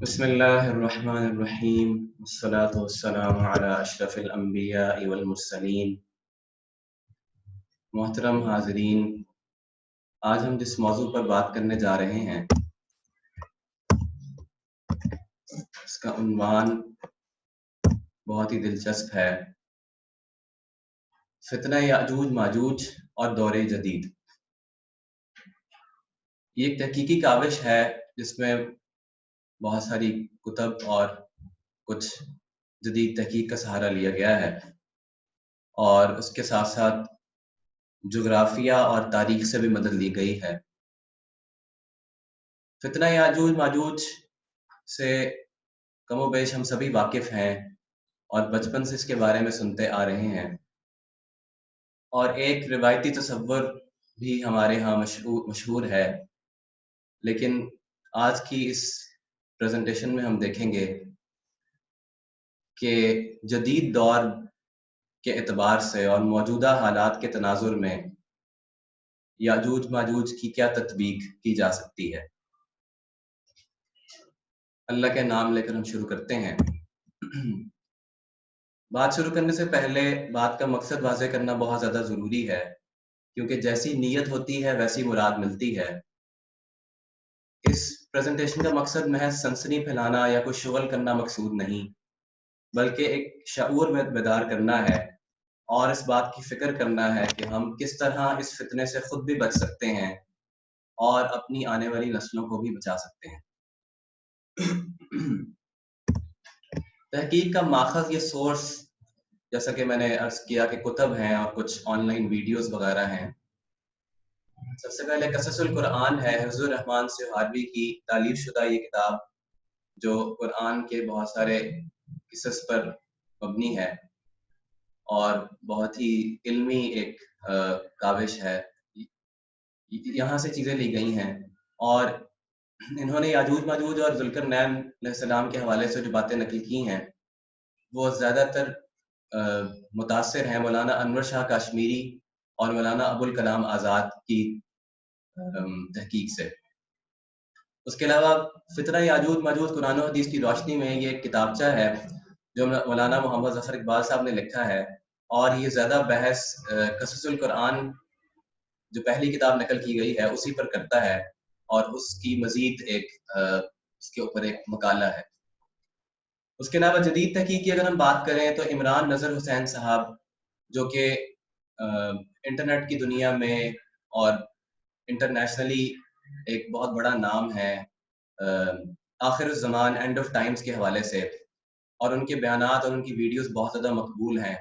بسم اللہ الرحمن الرحیم والصلاة والسلام علی اشرف الانبیاء والمرسلین۔ محترم حاضرین، آج ہم جس موضوع پر بات کرنے جا رہے ہیں اس کا عنوان بہت ہی دلچسپ ہے، فتنہ یاجوج ماجوج اور دور جدید۔ یہ ایک تحقیقی کاوش ہے جس میں بہت ساری کتب اور کچھ جدید تحقیق کا سہارا لیا گیا ہے، اور اس کے ساتھ ساتھ جغرافیہ اور تاریخ سے بھی مدد لی گئی ہے۔ فتنہ یاجوج ماجوج سے کم و بیش ہم سبھی واقف ہیں اور بچپن سے اس کے بارے میں سنتے آ رہے ہیں، اور ایک روایتی تصور بھی ہمارے ہاں مشہور ہے، لیکن آج کی اس پریزنٹیشن میں ہم دیکھیں گے کہ جدید دور کے اعتبار سے اور موجودہ حالات کے تناظر میں یاجوج ماجوج کی کیا تطبیق کی جا سکتی ہے۔ اللہ کے نام لے کر ہم شروع کرتے ہیں۔ بات شروع کرنے سے پہلے بات کا مقصد واضح کرنا بہت زیادہ ضروری ہے، کیونکہ جیسی نیت ہوتی ہے ویسی مراد ملتی ہے۔ اس پریزنٹیشن کا مقصد محض سنسنی پھیلانا یا کوئی شغل کرنا مقصود نہیں، بلکہ ایک شعور میں بیدار کرنا ہے اور اس بات کی فکر کرنا ہے کہ ہم کس طرح اس فتنے سے خود بھی بچ سکتے ہیں اور اپنی آنے والی نسلوں کو بھی بچا سکتے ہیں۔ تحقیق کا ماخذ یا سورس، جیسا کہ میں نے عرض کیا کہ کتب ہیں اور کچھ آن لائن ویڈیوز وغیرہ ہیں۔ سب سے پہلے قصص القرآن ہے، حفظ الرحمان سہاروی کی تالیف شدہ یہ کتاب، جو قرآن کے بہت سارے قصص پر مبنی ہے اور بہت ہی علمی ایک کاوش ہے۔ یہاں سے چیزیں لی گئی ہیں، اور انہوں نے یاجوج ماجوج اور ذوالقرنین علیہ السلام کے حوالے سے جو باتیں نقل کی ہیں وہ زیادہ تر متاثر ہیں مولانا انور شاہ کاشمیری اور مولانا ابوالکلام آزاد کی تحقیق سے۔ اس کے علاوہ فتنہ یاجوج ماجوج قرآن و حدیث کی روشنی میں یہ ایک کتابچہ ہے جو مولانا محمد ظفر اقبال صاحب نے لکھا ہے، اور یہ زیادہ بحث قصص القرآن جو پہلی کتاب نقل کی گئی ہے اسی پر کرتا ہے، اور اس کی مزید ایک اس کے اوپر ایک مقالہ ہے۔ اس کے علاوہ جدید تحقیق کی اگر ہم بات کریں تو عمران نظر حسین صاحب، جو کہ انٹرنیٹ کی دنیا میں اور انٹرنیشنلی ایک بہت بڑا نام ہے آخر الزمان اینڈ آف ٹائمز کے حوالے سے، اور ان کے بیانات اور ان کی ویڈیوز بہت زیادہ مقبول ہیں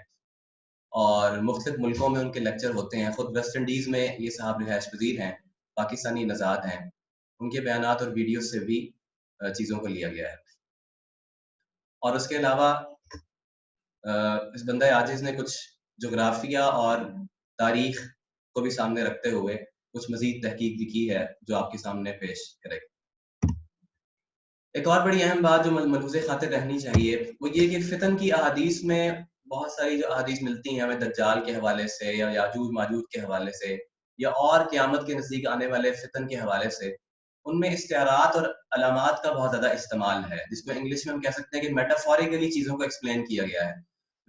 اور مختلف ملکوں میں ان کے لیکچر ہوتے ہیں۔ خود ویسٹ انڈیز میں یہ صاحب رہائش پذیر ہیں، پاکستانی نژاد ہیں، ان کے بیانات اور ویڈیوز سے بھی چیزوں کو لیا گیا ہے۔ اور اس کے علاوہ اس بندہ عاجز نے کچھ جغرافیہ اور تاریخ کو بھی سامنے رکھتے ہوئے کچھ مزید تحقیق بھی کی ہے جو آپ کے سامنے پیش کرے گا۔ ایک اور بڑی اہم بات جو ملحوظ خاطر رہنی چاہیے وہ یہ کہ فتن کی احادیث میں بہت ساری جو احادیث ملتی ہیں ہمیں دجال کے حوالے سے یا یاجوج ماجوج کے حوالے سے یا اور قیامت کے نزدیک آنے والے فتن کے حوالے سے، ان میں استعارات اور علامات کا بہت زیادہ استعمال ہے، جس میں انگلش میں ہم کہہ سکتے ہیں کہ میٹافوریکلی چیزوں کو ایکسپلین کیا گیا ہے۔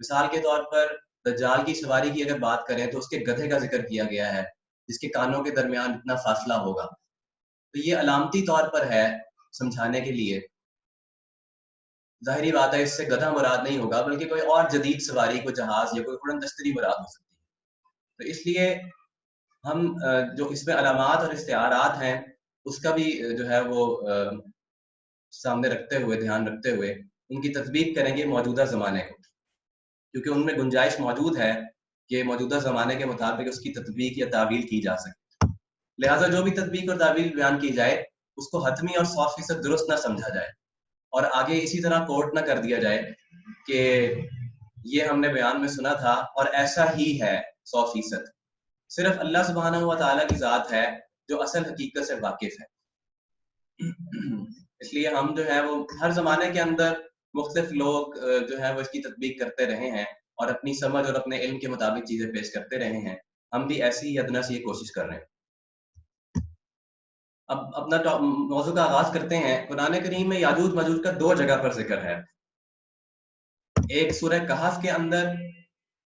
مثال کے طور پر دجال کی سواری کی اگر بات کریں تو اس کے گدھے کا ذکر کیا گیا ہے جس کے کانوں کے درمیان اتنا فاصلہ ہوگا، تو یہ علامتی طور پر ہے سمجھانے کے لیے۔ ظاہری بات ہے اس سے گدھا مراد نہیں ہوگا بلکہ کوئی اور جدید سواری، کوئی جہاز یا کوئی اڑن دستری مراد ہو سکتی ہے۔ تو اس لیے ہم جو اس میں علامات اور استعارات ہیں اس کا بھی جو ہے وہ سامنے رکھتے ہوئے، دھیان رکھتے ہوئے ان کی تطبیق کریں گے موجودہ زمانے کو، کیونکہ ان میں گنجائش موجود ہے کہ موجودہ زمانے کے مطابق اس کی تطبیق یا تعویل کی جا سکے۔ لہٰذا جو بھی تطبیق اور تعویل بیان کی جائے اس کو حتمی اور 100% درست نہ سمجھا جائے، اور آگے اسی طرح کوٹ نہ کر دیا جائے کہ یہ ہم نے بیان میں سنا تھا اور ایسا ہی ہے 100%۔ صرف اللہ سبحانہ و تعالیٰ کی ذات ہے جو اصل حقیقت سے واقف ہے۔ اس لیے ہم جو ہے وہ ہر زمانے کے اندر مختلف لوگ جو ہے وہ اس کی تطبیق کرتے رہے ہیں اور اپنی سمجھ اور اپنے علم کے مطابق چیزیں پیش کرتے رہے ہیں، ہم بھی ایسی ہی ادنا سی کوشش کر رہے ہیں۔ اب اپنا موضوع کا آغاز کرتے ہیں۔ قرآن کریم میں یاجوج ماجوج کا 2 جگہ پر ذکر ہے، ایک سورہ کہف کے اندر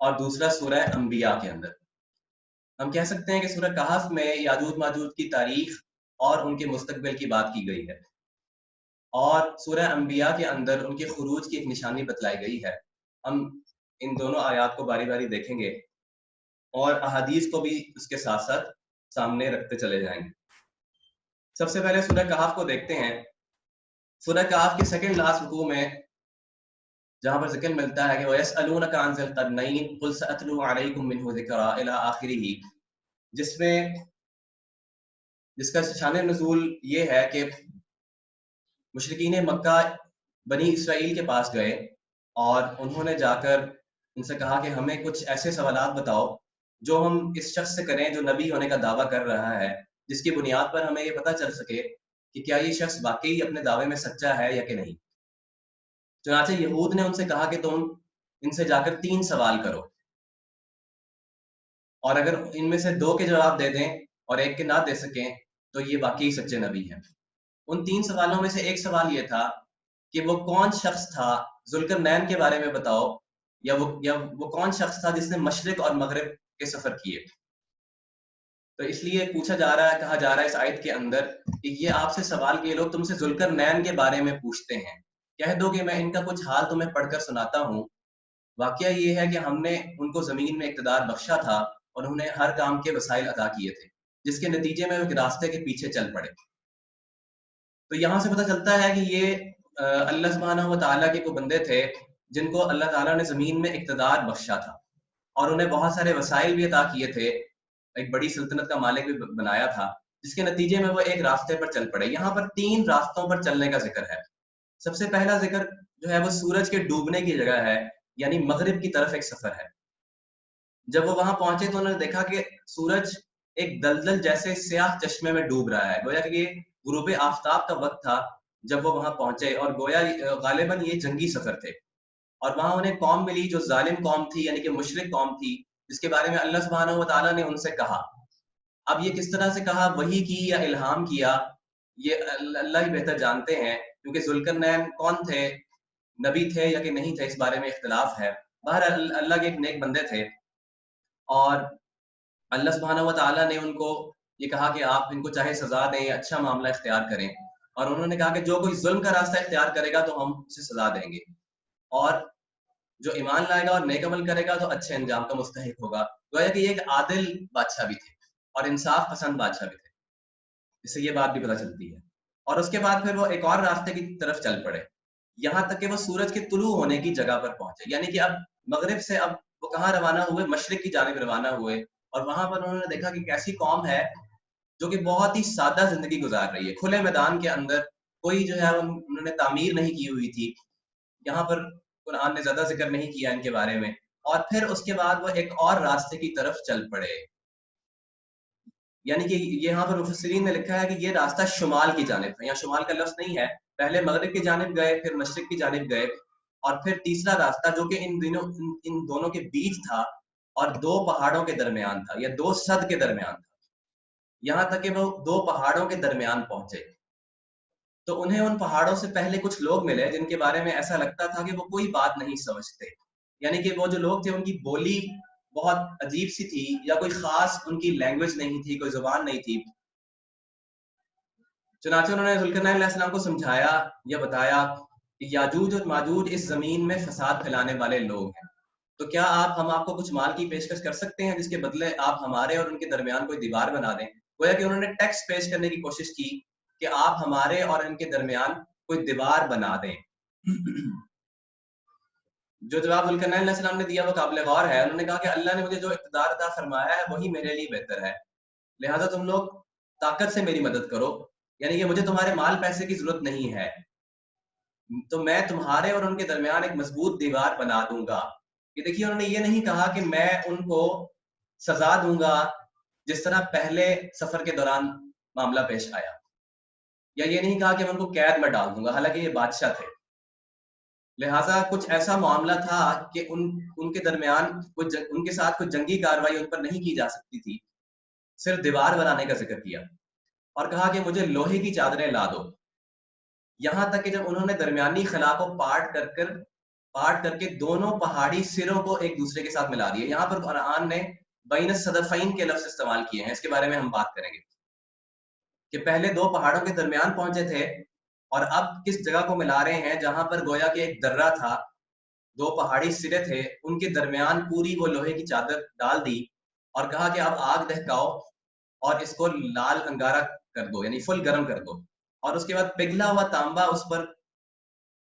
اور دوسرا سورہ انبیاء کے اندر۔ ہم کہہ سکتے ہیں کہ سورہ کہف میں یاجوج ماجوج کی تاریخ اور ان کے مستقبل کی بات کی گئی ہے، اور سورہ انبیاء کے اندر ان کے خروج کی ایک نشانی بتلائی گئی ہے۔ ہم ان دونوں آیات کو باری باری دیکھیں گے اور احادیث کو بھی اس کے ساتھ ساتھ سامنے رکھتے چلے جائیں گے۔ سب سے پہلے سورہ کہف کو دیکھتے ہیں۔ سورہ کہف کے سیکنڈ لاسٹ رکوع میں جہاں پر ذکر ملتا ہے کہ وَيَسْأَلُونَكَ عَنْ ذِي الْقَرْنَيْنِ قُلْ سَأَتْلُو عَلَيْكُم مِّنْهُ ذِكْرًا إِلَىٰ آخِرِهِ، جس کا شان نزول یہ ہے کہ مشرکین مکہ بنی اسرائیل کے پاس گئے اور انہوں نے جا کر ان سے کہا کہ ہمیں کچھ ایسے سوالات بتاؤ جو ہم اس شخص سے کریں جو نبی ہونے کا دعویٰ کر رہا ہے، جس کی بنیاد پر ہمیں یہ پتہ چل سکے کہ کیا یہ شخص واقعی اپنے دعوے میں سچا ہے یا کہ نہیں۔ چنانچہ یہود نے ان سے کہا کہ تم ان سے جا کر 3 سوال کرو، اور اگر ان میں سے 2 کے جواب دے دیں اور ایک کے نہ دے سکیں تو یہ واقعی سچے نبی ہیں۔ ان 3 سوالوں میں سے ایک سوال یہ تھا کہ وہ کون شخص تھا، ذوالقرنین کے بارے میں بتاؤ، یا وہ کون شخص تھا جس نے مشرق اور مغرب کے سفر کیے۔ تو اس لیے پوچھا جا رہا ہے، کہا جا رہا ہے اس آیت کے اندر کہ یہ آپ سے سوال کہ یہ لوگ تم سے ذوالقرنین کے بارے میں پوچھتے ہیں، کہہ دو کہ میں ان کا کچھ حال تمہیں پڑھ کر سناتا ہوں۔ واقعہ یہ ہے کہ ہم نے ان کو زمین میں اقتدار بخشا تھا اور انہیں ہر کام کے وسائل عطا کیے تھے، جس کے نتیجے میں وہ ایک راستے کے پیچھے چل پڑے۔ تو یہاں سے پتہ چلتا ہے کہ یہ اللہ سبحانہ و تعالیٰ کے کوئی بندے تھے جن کو اللہ تعالیٰ نے زمین میں اقتدار بخشا تھا اور انہیں بہت سارے وسائل بھی عطا کیے تھے، ایک بڑی سلطنت کا مالک بھی بنایا تھا، جس کے نتیجے میں وہ ایک راستے پر چل پڑے۔ یہاں پر 3 راستوں پر چلنے کا ذکر ہے۔ سب سے پہلا ذکر جو ہے وہ سورج کے ڈوبنے کی جگہ ہے، یعنی مغرب کی طرف ایک سفر ہے۔ جب وہ وہاں پہنچے تو انہوں نے دیکھا کہ سورج ایک دلدل جیسے سیاہ چشمے میں ڈوب رہا ہے، گویا کہ یہ غروب آفتاب کا وقت تھا جب وہ وہاں پہنچے، اور گویا غالباً یہ جنگی سفر تھے، اور وہاں انہیں قوم ملی جو ظالم قوم تھی، یعنی کہ مشرک قوم تھی، جس کے بارے میں اللہ سبحانہ و تعالیٰ نے ان سے کہا۔ اب یہ کس طرح سے کہا، وحی کی یا الہام کیا، یہ اللہ ہی بہتر جانتے ہیں، کیونکہ ذوالقرنین کون تھے، نبی تھے یا کہ نہیں تھے، اس بارے میں اختلاف ہے۔ بہرحال اللہ کے ایک نیک بندے تھے، اور اللہ سبحانہ و تعالیٰ نے ان کو یہ کہا کہ آپ ان کو چاہے سزا دیں یا اچھا معاملہ اختیار کریں، اور انہوں نے کہا کہ جو کوئی ظلم کا راستہ اختیار کرے گا تو ہم اسے سزا دیں گے، اور جو ایمان لائے گا اور نیک عمل کرے گا تو اچھے انجام کا مستحق ہوگا۔ گویا کہ یہ ایک عادل بادشاہ بھی تھے اور انصاف پسند بادشاہ بھی تھے، اس سے یہ بات بھی پتہ چلتی ہے۔ اور اس کے بعد پھر وہ ایک اور راستے کی طرف چل پڑے، یہاں تک کہ وہ سورج کے طلوع ہونے کی جگہ پر پہنچے، یعنی کہ اب مغرب سے اب وہ کہاں روانہ ہوئے، مشرق کی جانب روانہ ہوئے، اور وہاں پر انہوں نے دیکھا کہ ایک ایسی قوم ہے جو کہ بہت ہی سادہ زندگی گزار رہی ہے، کھلے میدان کے اندر، کوئی جو ہے انہوں نے تعمیر نہیں کی ہوئی تھی۔ یہاں پر قرآن نے زیادہ ذکر نہیں کیا ان کے بارے میں، اور پھر اس کے بعد وہ ایک اور راستے کی طرف چل پڑے، یعنی کہ یہاں پر مفسرین نے لکھا ہے کہ یہ راستہ شمال کی جانب ہے، یہاں شمال کا لفظ نہیں ہے، پہلے مغرب کی جانب گئے، پھر مشرق کی جانب گئے، اور پھر تیسرا راستہ جو کہ ان دونوں کے بیچ تھا اور 2 پہاڑوں کے درمیان تھا، یا 2 سد کے درمیان تھا، یہاں تک کہ وہ 2 پہاڑوں کے درمیان پہنچے۔ تو انہیں ان پہاڑوں سے پہلے کچھ لوگ ملے جن کے بارے میں ایسا لگتا تھا کہ وہ کوئی بات نہیں سمجھتے، یعنی کہ وہ جو لوگ تھے ان کی بولی بہت عجیب سی تھی، یا کوئی خاص ان کی لینگویج نہیں تھی، کوئی زبان نہیں تھی۔ چنانچہ انہوں نے ذوالقرنین علیہ السلام کو سمجھایا یا بتایا کہ یاجوج اور ماجوج اس زمین میں فساد پھیلانے والے لوگ ہیں، تو کیا ہم آپ کو کچھ مال کی پیشکش کر سکتے ہیں جس کے بدلے آپ ہمارے اور ان کے درمیان کوئی دیوار بنا دیں۔ گویا کہ انہوں نے ٹیکس پیش کرنے کی کوشش کی کہ آپ ہمارے اور ان کے درمیان کوئی دیوار بنا دیں۔ جو جواب ذوالقرنین علیہ السلام نے دیا وہ قابل غور ہے۔ انہوں نے کہا کہ اللہ نے مجھے جو اقتدار عطا فرمایا ہے وہی میرے لیے بہتر ہے، لہذا تم لوگ طاقت سے میری مدد کرو، یعنی کہ مجھے تمہارے مال پیسے کی ضرورت نہیں ہے، تو میں تمہارے اور ان کے درمیان ایک مضبوط دیوار بنا دوں گا۔ یہ دیکھیے انہوں نے یہ نہیں کہا کہ میں ان کو سزا دوں گا جس طرح پہلے سفر کے دوران معاملہ پیش آیا، یا یہ نہیں کہا کہ میں ان کو قید میں ڈال دوں گا، حالانکہ یہ بادشاہ تھے، لہٰذا کچھ ایسا معاملہ تھا کہ ان کے درمیان ان کے ساتھ کوئی جنگی کاروائی ان پر نہیں کی جا سکتی تھی، صرف دیوار بنانے کا ذکر کیا۔ اور کہا کہ مجھے لوہے کی چادریں لا دو. یہاں تک کہ جب انہوں نے درمیانی خلا کو پارٹ کر کے دونوں پہاڑی سروں کو ایک دوسرے کے ساتھ ملا دیے. یہاں پر قرآن نے بین الصدفین کے لفظ استعمال کیے ہیں. اس کے بارے میں ہم بات کریں گے کہ پہلے دو پہاڑوں کے درمیان پہنچے تھے اور اب کس جگہ کو ملا رہے ہیں جہاں پر گویا کہ ایک درہ تھا, دو پہاڑی سرے تھے, ان کے درمیان پوری وہ لوہے کی چادر ڈال دی اور کہا کہ اب آگ دہکاؤ اور اس کو لال انگارہ کر دو, یعنی فل گرم کر دو, اور اس کے بعد پگھلا ہوا تانبا اس پر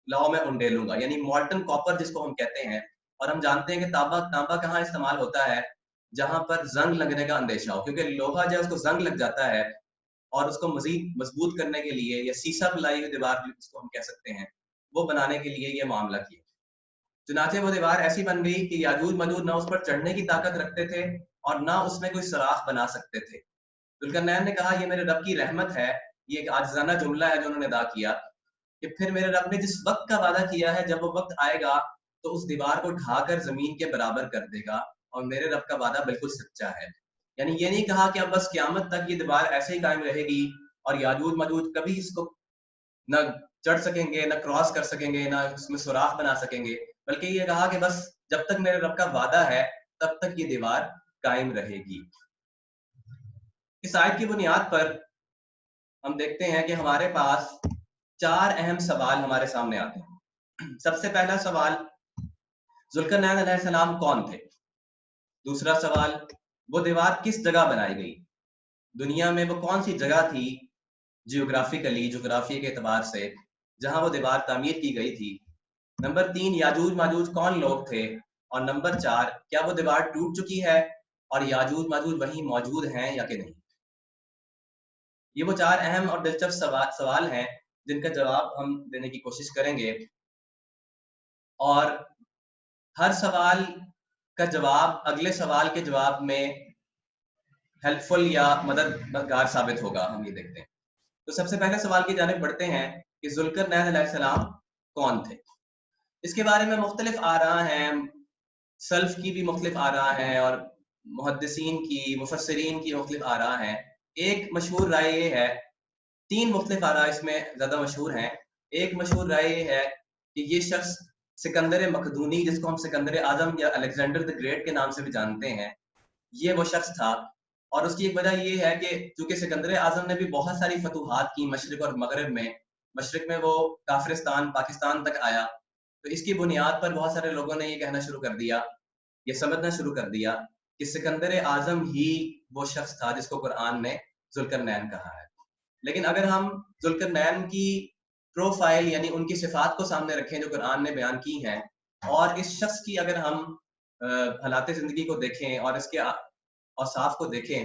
لاؤ میں انڈیلوں گا, یعنی مولٹن کاپر جس کو ہم کہتے ہیں. اور ہم جانتے ہیں کہ تانبا کہاں استعمال ہوتا ہے, جہاں پر زنگ لگنے کا اندیشہ ہو, کیونکہ لوہا جو ہے اس کو زنگ لگ جاتا ہے اور اس کو مزید مضبوط کرنے کے لیے, یا سیسا پلائی ہوئی دیوار جس کو ہم کہہ سکتے ہیں, وہ بنانے کے لیے یہ معاملہ کیا. چنانچہ وہ دیوار ایسی بن گئی کہ یاجوج ماجوج نہ اس پر چڑھنے کی طاقت رکھتے تھے اور نہ اس میں کوئی سوراخ بنا سکتے تھے. ذوالقرنین نے کہا یہ میرے رب کی رحمت ہے, یہ ایک عاجزانہ جملہ ہے جو انہوں نے ادا کیا, کہ پھر میرے رب نے جس وقت کا وعدہ کیا ہے جب وہ وقت آئے گا تو اس دیوار کو ڈھا کر زمین کے برابر کر دے گا, اور میرے رب کا وعدہ بالکل سچا ہے. یعنی یہ نہیں کہا کہ اب بس قیامت تک یہ دیوار ایسے ہی قائم رہے گی اور یاجوج ماجوج کبھی اس کو نہ چڑھ سکیں گے, نہ کراس کر سکیں گے, نہ اس میں سوراخ بنا سکیں گے, بلکہ یہ کہا کہ بس جب تک میرے رب کا وعدہ ہے تب تک یہ دیوار قائم رہے گی. اس آیت کی بنیاد پر ہم دیکھتے ہیں کہ ہمارے پاس 4 اہم سوال ہمارے سامنے آتے ہیں. سب سے پہلا سوال, ذوالقرنین علیہ السلام کون تھے؟ دوسرا سوال, وہ دیوار کس جگہ بنائی گئی, دنیا میں وہ کون سی جگہ تھی جغرافی کے اعتبار سے جہاں وہ دیوار تعمیر کی گئی تھی. نمبر 3, یاجوج ماجوج کون لوگ تھے, اور نمبر 4, کیا وہ دیوار ٹوٹ چکی ہے اور یاجوج ماجوج وہیں موجود ہیں یا کہ نہیں. یہ وہ 4 اہم اور دلچسپ سوال ہیں جن کا جواب ہم دینے کی کوشش کریں گے, اور ہر سوال کا جواب اگلے سوال کے جواب میں ہیلپ فل یا مددگار ثابت ہوگا. ہم یہ دیکھتے ہیں. تو سب سے پہلے سوال کی جانب بڑھتے ہیں کہ ذوالقرنین علیہ السلام کون تھے. اس کے بارے میں مختلف آراء ہیں, سلف کی بھی مختلف آراء ہیں اور محدثین کی, مفسرین کی مختلف آراء ہیں. ایک مشہور رائے یہ ہے, 3 مختلف آراء اس میں زیادہ مشہور ہیں. ایک مشہور رائے یہ ہے کہ یہ شخص سکندر مقدونی, جس کو ہم سکندر اعظم یا الیگزینڈر دی گریٹ کے نام سے بھی جانتے ہیں, یہ وہ شخص تھا. اور اس کی ایک وجہ یہ ہے کہ چونکہ سکندر اعظم نے بھی بہت ساری فتوحات کی مشرق اور مغرب میں, مشرق میں وہ کافرستان پاکستان تک آیا, تو اس کی بنیاد پر بہت سارے لوگوں نے یہ کہنا شروع کر دیا, یہ سمجھنا شروع کر دیا کہ سکندر اعظم ہی وہ شخص تھا جس کو قرآن نے ذوالقرنین کہا ہے. لیکن اگر ہم ذوالقرنین کی پروفائل یعنی ان کی صفات کو سامنے رکھیں جو قرآن نے بیان کی ہیں, اور اس شخص کی اگر ہم حالات زندگی کو دیکھیں اور اس کے اوصاف کو دیکھیں,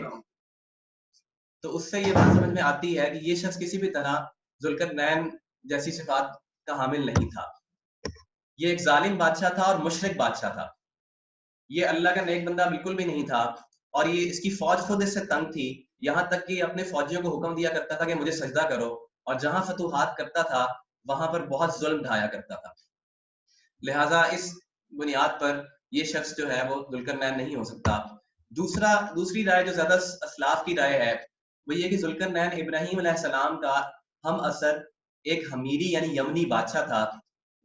تو اس سے یہ بات سمجھ میں آتی ہے کہ یہ شخص کسی بھی طرح ذوالقرنین جیسی صفات کا حامل نہیں تھا. یہ ایک ظالم بادشاہ تھا اور مشرک بادشاہ تھا. یہ اللہ کا نیک بندہ بالکل بھی نہیں تھا, اور یہ اس کی فوج خود اس سے تنگ تھی, یہاں تک کہ اپنے فوجیوں کو حکم دیا کرتا تھا کہ مجھے سجدہ کرو, اور جہاں فتوحات کرتا تھا وہاں پر بہت ظلم ڈھایا کرتا تھا. لہٰذا اس بنیاد پر یہ شخص جو ہے وہ ذوالقرنین نہیں ہو سکتا. دوسری رائے جو زیادہ اسلاف کی رائے ہے وہ یہ کہ ذوالقرنین ابراہیم علیہ السلام کا ہم اثر ایک حمیری یعنی یمنی بادشاہ تھا,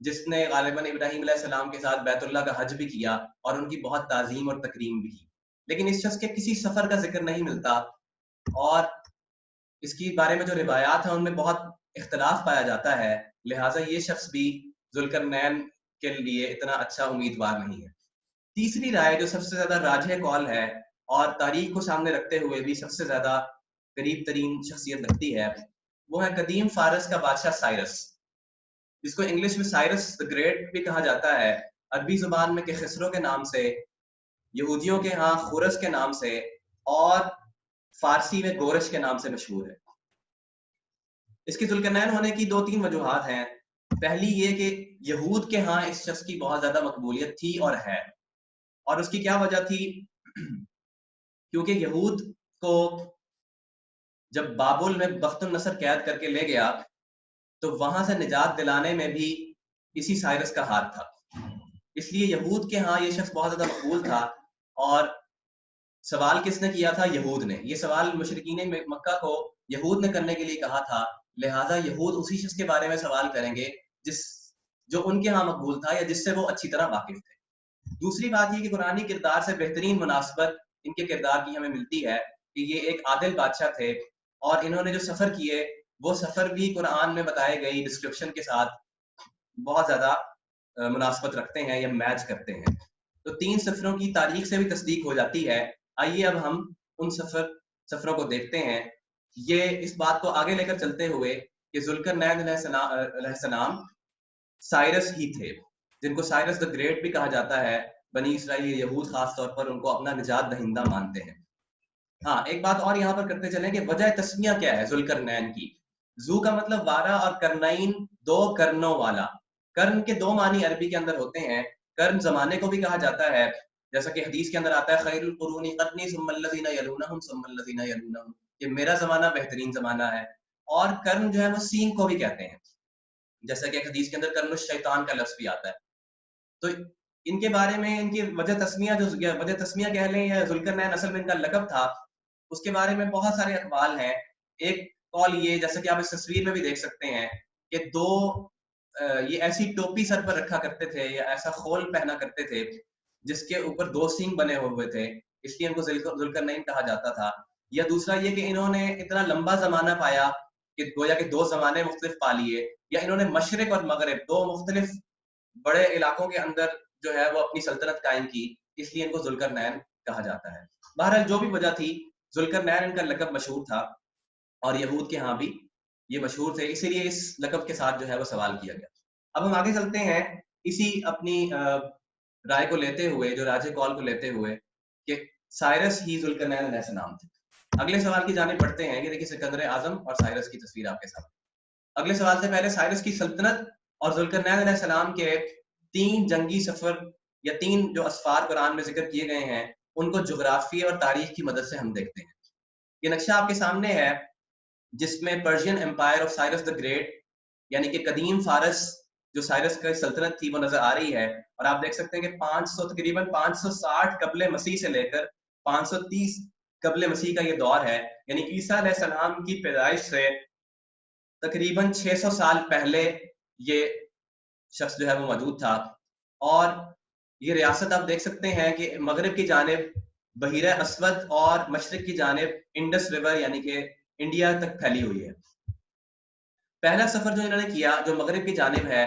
جس نے غالباً ابراہیم علیہ السلام کے ساتھ بیت اللہ کا حج بھی کیا اور ان کی بہت تعظیم اور تکریم بھی کی. لیکن اس شخص کے کسی سفر کا ذکر نہیں ملتا, اور اس کی بارے میں جو روایات ہیں ان میں بہت اختلاف پایا جاتا ہے. لہٰذا یہ شخص بھی ذوالقرنین کے لیے اتنا اچھا امیدوار نہیں ہے. تیسری رائے جو سب سے زیادہ راجح قول ہے اور تاریخ کو سامنے رکھتے ہوئے بھی سب سے زیادہ قریب ترین شخصیت لگتی ہے, وہ ہے قدیم فارس کا بادشاہ سائرس, جس کو انگلش میں سائرس دی گریٹ بھی کہا جاتا ہے, عربی زبان میں کیخسرو کے نام سے, یہودیوں کے ہاں خورس کے نام سے, اور فارسی میں گورش کے نام سے مشہور ہے. اس کے ذوالقرنین ہونے کی 2-3 وجوہات ہیں. پہلی یہ کہ یہود کے ہاں اس شخص کی بہت زیادہ مقبولیت تھی اور ہے, اور اس کی کیا وجہ تھی, کیونکہ یہود کو جب بابل میں بخت النصر قید کر کے لے گیا تو وہاں سے نجات دلانے میں بھی اسی سائرس کا ہاتھ تھا. اس لیے یہود کے ہاں یہ شخص بہت زیادہ مقبول تھا. اور سوال کس نے کیا تھا؟ یہود نے. یہ سوال مشرکین مکہ کو یہود نے کرنے کے لیے کہا تھا، لہٰذا یہود اسی شخص کے بارے میں سوال کریں گے جو ان کے ہاں مقبول تھا یا جس سے وہ اچھی طرح واقف تھے۔ دوسری بات یہ کہ قرآنی کردار سے بہترین مناسبت ان کے کردار کی ہمیں ملتی ہے کہ یہ ایک عادل بادشاہ تھے، اور انہوں نے جو سفر کیے وہ سفر بھی قرآن میں بتائے گئی ڈسکرپشن کے ساتھ بہت زیادہ مناسبت رکھتے ہیں یا میچ کرتے ہیں۔ تو 3 سفروں کی تاریخ سے بھی تصدیق ہو جاتی ہے۔ آئیے اب ہم ان سفروں کو دیکھتے ہیں۔ یہ اس بات کو آگے لے کر چلتے ہوئے کہ ذوالقرنین علیہ السلام سائرس ہی تھے، جن کو سائرس دا گریٹ بھی کہا جاتا ہے۔ بنی اسرائیل یہود خاص طور پر ان کو اپنا نجات دہندہ مانتے ہیں۔ ہاں، ایک بات اور یہاں پر کرتے چلیں کہ وجہ تسمیہ کیا ہے ذوالقرنین کی۔ ذو کا مطلب بارہ اور کرنین 2 کرنوں والا۔ کرن کے 2 معنی عربی کے اندر ہوتے ہیں۔ کرن زمانے کو بھی کہا جاتا ہے، جیسا کہ حدیث کے اندر آتا ہے خیر القرون قرنی ثم الذین یلونہم ثم الذین یلونہم، کہ میرا زمانہ بہترین زمانہ ہے۔ اور کرن جو ہے وہ سینگ کو بھی کہتے ہیں، جیسا کہ ایک حدیث کے اندر کرن الشیطان کا لفظ بھی آتا ہے۔ تو ان کے بارے میں ان کی وجہ تسمیہ کہہ لیں یا ذوالقرنین اصل میں ان کا لقب تھا، اس کے بارے میں بہت سارے اقوال ہیں۔ ایک قول یہ، جیسا کہ آپ اس تصویر میں بھی دیکھ سکتے ہیں، کہ یہ ایسی ٹوپی سر پر رکھا کرتے تھے یا ایسا خول پہنا کرتے تھے جس کے اوپر 2 سینگ بنے ہوئے تھے، اس لیے ان کو ذوالقرنین کہا جاتا تھا۔ یا دوسرا یہ کہ انہوں نے اتنا لمبا زمانہ پایا کہ گویا کہ 2 زمانے مختلف پا لیے، یا انہوں نے مشرق اور مغرب 2 مختلف بڑے علاقوں کے اندر جو ہے وہ اپنی سلطنت قائم کی، اس لیے ان کو ذوالقرنین کہا جاتا ہے۔ بہرحال جو بھی وجہ تھی، ذوالقرنین ان کا لقب مشہور تھا، اور یہود کے ہاں بھی یہ مشہور تھے، اسی لیے اس لقب کے ساتھ جو ہے وہ سوال کیا گیا۔ اب ہم آگے چلتے ہیں اسی اپنی رائے کو لیتے ہوئے، جو راجے کال کو لیتے ہوئے، کہ سائرس ہی ذوالقرنین علیہ السلام تھے۔ اگلے سوال کی جانب بڑھتے ہیں۔ یہ دیکھیے سکندر اعظم اور سائرس کی تصویر آپ کے ساتھ۔ اگلے سوال سے پہلے سائرس کی سلطنت اور ذوالقرنین علیہ السلام کے 3 جنگی سفر یا 3 جو اسفار قرآن میں ذکر کیے گئے ہیں، ان کو جغرافیہ اور تاریخ کی مدد سے ہم دیکھتے ہیں۔ یہ نقشہ آپ کے سامنے ہے، جس میں Persian empire of Cyrus the great, یعنی کہ قدیم فارس جو سائرس کی سلطنت تھی، وہ نظر آ رہی ہے۔ اور آپ دیکھ سکتے ہیں کہ تقریباً 560 قبل مسیح سے لے کر 530 قبل مسیح کا یہ دور ہے، یعنی عیسیٰ علیہ السلام کی پیدائش سے تقریباً 600 سال پہلے یہ شخص جو ہے وہ موجود تھا۔ اور یہ ریاست آپ دیکھ سکتے ہیں کہ مغرب کی جانب بحیرہ اسود اور مشرق کی جانب انڈس ریور یعنی کہ انڈیا تک پھیلی ہوئی ہے۔ پہلا سفر جو انہوں نے کیا جو مغرب کی جانب ہے،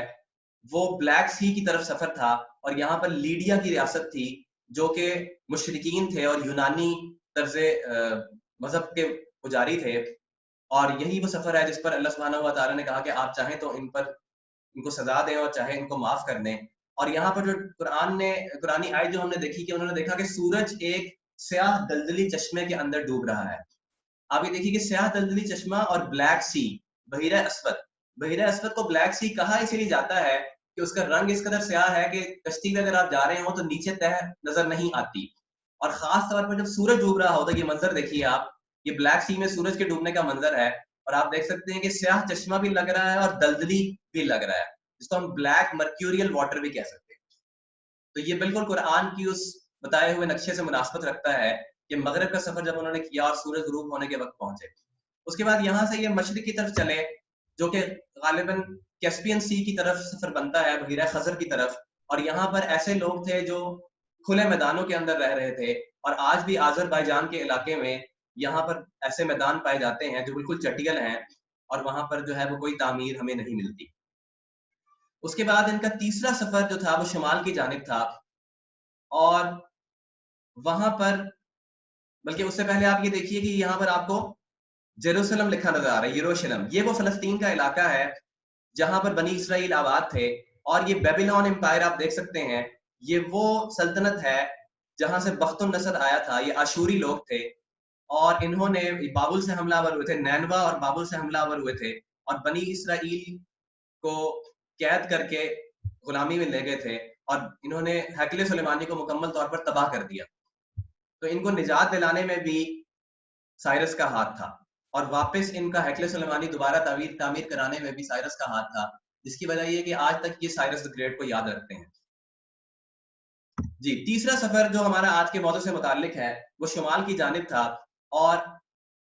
وہ بلیک سی کی طرف سفر تھا، اور یہاں پر لیڈیا کی ریاست تھی جو کہ مشرکین تھے اور یونانی طرز مذہب کے پجاری تھے، اور یہی وہ سفر ہے جس پر اللہ سبحانہ و تعالیٰ نے کہا کہ آپ چاہیں تو ان کو سزا دیں اور چاہیں ان کو معاف کر دیں۔ اور یہاں پر جو قرآنی آیت جو ہم نے دیکھی کہ انہوں نے دیکھا کہ سورج ایک سیاہ دلدلی چشمے کے اندر ڈوب رہا ہے۔ آپ یہ دیکھیے کہ سیاہ دلدلی چشمہ اور بلیک سی، بحیرہ اسود کو بلیک سی کہا اسی لیے جاتا ہے کہ اس کا رنگ اس قدر سیاہ ہے کہ کشتی میں اگر آپ جا رہے ہوں تو نیچے تہ نظر نہیں آتی، اور خاص طور پر جب سورج ڈوب رہا ہوتا ہے، یہ منظر دیکھیے آپ، یہ بلیک سی میں سورج کے ڈوبنے کا منظر ہے، اور آپ دیکھ سکتے ہیں کہ سیاہ چشمہ بھی لگ رہا ہے اور دلدلی بھی لگ رہا ہے، جس کو ہم بلیک مرکیوریل واٹر بھی کہہ سکتے ہیں۔ تو یہ بالکل قرآن کی اس بتائے ہوئے نقشے سے مناسبت رکھتا ہے کہ مغرب کا سفر جب انہوں نے کیا اور سورج غروب ہونے کے وقت پہنچے، اس کے بعد یہاں سے یہ مشرق کی طرف چلے، جو کہ غالباً کیسپین سی کی طرف سفر بنتا ہے، بحیرہ خزر کی طرف، اور یہاں پر ایسے لوگ تھے جو کھلے میدانوں کے اندر رہ رہے تھے، اور آج بھی آذربائیجان کے علاقے میں یہاں پر ایسے میدان پائے جاتے ہیں جو بالکل چٹیل ہیں، اور وہاں پر جو ہے وہ کوئی تعمیر ہمیں نہیں ملتی۔ اس کے بعد ان کا تیسرا سفر جو تھا وہ شمال کی جانب تھا، اور وہاں پر بلکہ اس سے پہلے آپ یہ دیکھیے کہ یہاں پر آپ کو جیروسلم لکھا نظر آ رہا ہے۔ یروشلم یہ وہ فلسطین کا علاقہ ہے جہاں پر بنی اسرائیل آباد تھے، اور یہ بیبیلون امپائر آپ دیکھ سکتے ہیں، یہ وہ سلطنت ہے جہاں سے بخت النصر آیا تھا۔ یہ آشوری لوگ تھے، اور انہوں نے بابل سے حملہ آور ہوئے تھے، نینوا اور بابل سے حملہ آور ہوئے تھے، اور بنی اسرائیل کو قید کر کے غلامی میں لے گئے تھے، اور انہوں نے ہیکل سلیمانی کو مکمل طور پر تباہ کر دیا۔ تو ان کو نجات دلانے میں بھی سائرس کا ہاتھ تھا، اور واپس ان کا ہیکل سلیمانی دوبارہ تعمیر کرانے میں بھی سائرس کا ہاتھ تھا، جس کی وجہ یہ کہ آج تک یہ سائرس دی گریٹ کو یاد رکھتے ہیں۔ جی، تیسرا سفر جو ہمارا آج کے موضوع سے متعلق ہے وہ شمال کی جانب تھا، اور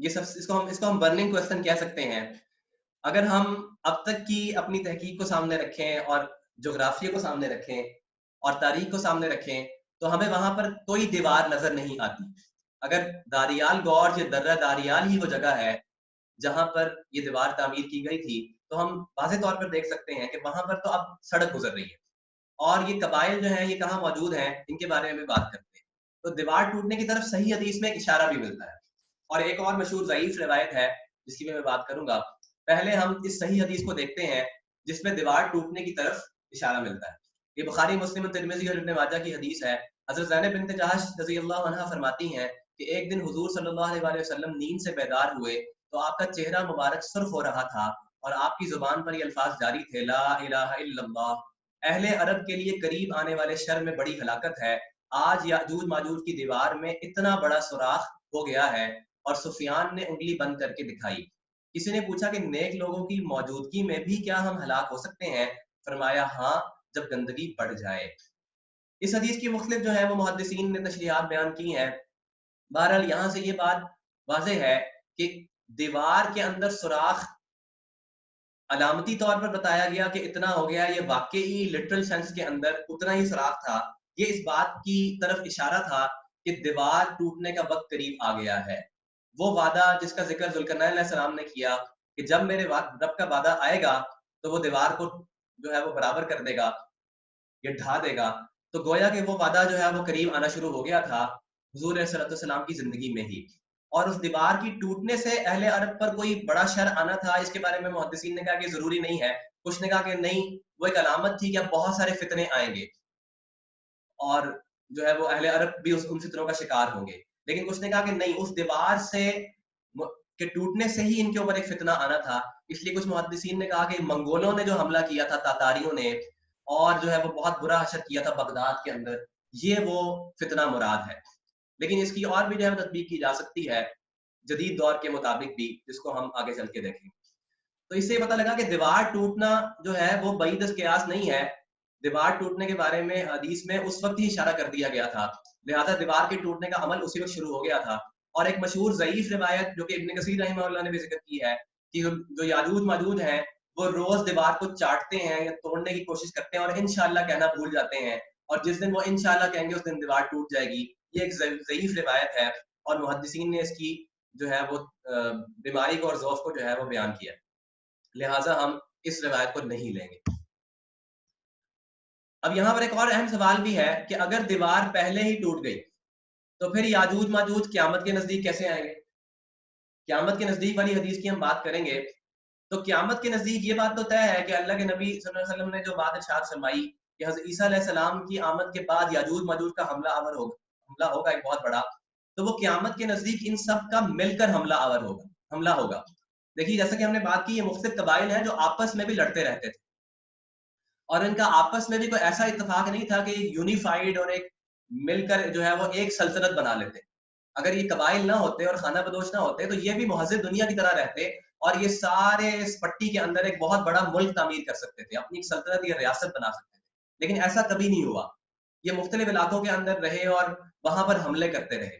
یہ سب اس کو ہم برننگ کوسچن کہہ سکتے ہیں. اگر ہم اب تک کی اپنی تحقیق کو سامنے رکھیں اور جغرافیہ کو سامنے رکھیں اور تاریخ کو سامنے رکھیں تو ہمیں وہاں پر کوئی دیوار نظر نہیں آتی. اگر داریال گورج یا درہ داریال ہی وہ جگہ ہے جہاں پر یہ دیوار تعمیر کی گئی تھی تو ہم واضح طور پر دیکھ سکتے ہیں کہ وہاں پر تو اب سڑک گزر رہی ہے. اور یہ قبائل جو ہیں یہ کہاں موجود ہیں ان کے بارے میں بات کرتے ہیں. تو دیوار ٹوٹنے کی طرف صحیح حدیث میں ایک اشارہ بھی ملتا ہے. اور ایک اور مشہور ضعیف روایت ہے جس کی میں بات کروں گا. پہلے ہم اس صحیح حدیث کو دیکھتے ہیں جس میں دیوار ٹوٹنے کی طرف اشارہ ملتا ہے. یہ بخاری مسلم ترمذی اور ابن ماجہ کی حدیث ہے. حضرت زینب بنت جہش رضی اللہ عنہا فرماتی ہیں کہ ایک دن حضور صلی اللہ علیہ وسلم نیند سے بیدار ہوئے تو آپ کا چہرہ مبارک سرخ ہو رہا تھا اور آپ کی زبان پر یہ الفاظ جاری تھے لا الہ الا اللہ. اہل عرب کے لیے قریب آنے والے شر میں بڑی ہلاکت ہے. آج یاجوج ماجوج کی دیوار میں اتنا بڑا سوراخ ہو گیا ہے. اور سفیان نے انگلی بند کر کے دکھائی. کسی نے پوچھا کہ نیک لوگوں کی موجودگی میں بھی کیا ہم ہلاک ہو سکتے ہیں؟ فرمایا ہاں جب گندگی بڑھ جائے. اس حدیث کی مختلف جو ہے وہ محدثین نے تشریحات بیان کی ہیں. بہرحال یہاں سے یہ بات واضح ہے کہ دیوار کے اندر سوراخ علامتی طور پر بتایا گیا کہ اتنا ہو گیا, یہ واقعی لٹرل سینس کے اندر اتنا ہی سوراخ تھا. یہ اس بات کی طرف اشارہ تھا کہ دیوار ٹوٹنے کا وقت قریب آ گیا ہے. وہ وعدہ جس کا ذکر ذوالقرنین علیہ السلام نے کیا کہ جب میرے رب کا وعدہ آئے گا تو وہ دیوار کو جو ہے وہ برابر کر دے گا, یہ ڈھا دے گا. تو گویا کہ وہ وعدہ جو ہے وہ قریب آنا شروع ہو گیا تھا حضور علیہ السلام کی زندگی میں ہی. اور اس دیوار کی ٹوٹنے سے اہل عرب پر کوئی بڑا شر آنا تھا اس کے بارے میں محدثین نے کہا کہ ضروری نہیں ہے. کچھ نے کہا کہ نہیں, وہ ایک علامت تھی کہ اب بہت سارے فتنے آئیں گے اور جو ہے وہ اہل عرب بھی ان فطروں کا شکار ہوں گے. لیکن کچھ نے کہا کہ نہیں, اس دیوار سے کہ ٹوٹنے سے ہی ان کے اوپر ایک فتنہ آنا تھا. اس لیے کچھ محدثین نے کہا کہ منگولوں نے جو حملہ کیا تھا تاتاریوں نے اور جو ہے وہ بہت برا حشر کیا تھا بغداد کے اندر, یہ وہ فتنہ مراد ہے. لیکن اس کی اور بھی جو ہے تطبیق کی جا سکتی ہے جدید دور کے مطابق بھی, جس کو ہم آگے چل کے دیکھیں. تو اس سے یہ پتہ لگا کہ دیوار ٹوٹنا جو ہے وہ بعید القیاس نہیں ہے. دیوار ٹوٹنے کے بارے میں حدیث میں اس وقت ہی اشارہ کر دیا گیا تھا, لہذا دیوار کے ٹوٹنے کا عمل اسی وقت شروع ہو گیا تھا. اور ایک مشہور ضعیف روایت جو کہ ابن کثیر رحمہ اللہ نے بھی ذکر کی ہے کہ جو یاجوج ماجوج ہیں وہ روز دیوار کو چاٹتے ہیں یا توڑنے کی کوشش کرتے ہیں اور انشاءاللہ کہنا بھول جاتے ہیں, اور جس دن وہ انشاءاللہ کہیں گے اس دن دیوار ٹوٹ جائے گی. یہ ایک ضعیف روایت ہے اور محدثین نے اس کی جو ہے وہ بیماری کو اور ضعف کو جو ہے وہ بیان کیا, لہٰذا ہم اس روایت کو نہیں لیں گے. اب یہاں پر ایک اور اہم سوال بھی ہے کہ اگر دیوار پہلے ہی ٹوٹ گئی تو پھر یاجوج ماجوج قیامت کے نزدیک کیسے آئیں گے؟ قیامت کے نزدیک والی حدیث کی ہم بات کریں گے تو قیامت کے نزدیک یہ بات تو طے ہے کہ اللہ کے نبی صلی اللہ علیہ وسلم نے جو بات ارشاد فرمائی کہ حضرت عیسیٰ علیہ السلام کی آمد کے بعد یاجوج ماجوج کا حملہ ہوگا ایک بہت بڑا, تو وہ قیامت کے نزدیک ان سب کا مل کر حملہ ہوگا. دیکھیے جیسا کہ ہم نے بات کی, یہ مختلف قبائل ہیں جو آپس میں بھی لڑتے رہتے تھے اور ان کا آپس میں بھی کوئی ایسا اتفاق نہیں تھا کہ یونیفائیڈ اور ایک مل کر جو ہے وہ ایک سلطنت بنا لیتے. اگر یہ قبائل نہ ہوتے اور خانہ بدوش نہ ہوتے تو یہ بھی مہذب دنیا کی طرح رہتے اور یہ سارے اس پٹی کے اندر ایک بہت بڑا ملک تعمیر کر سکتے تھے, اپنی ایک سلطنت یا ریاست بنا سکتے تھے. لیکن ایسا کبھی نہیں ہوا. یہ مختلف علاقوں کے اندر رہے اور وہاں پر حملے کرتے رہے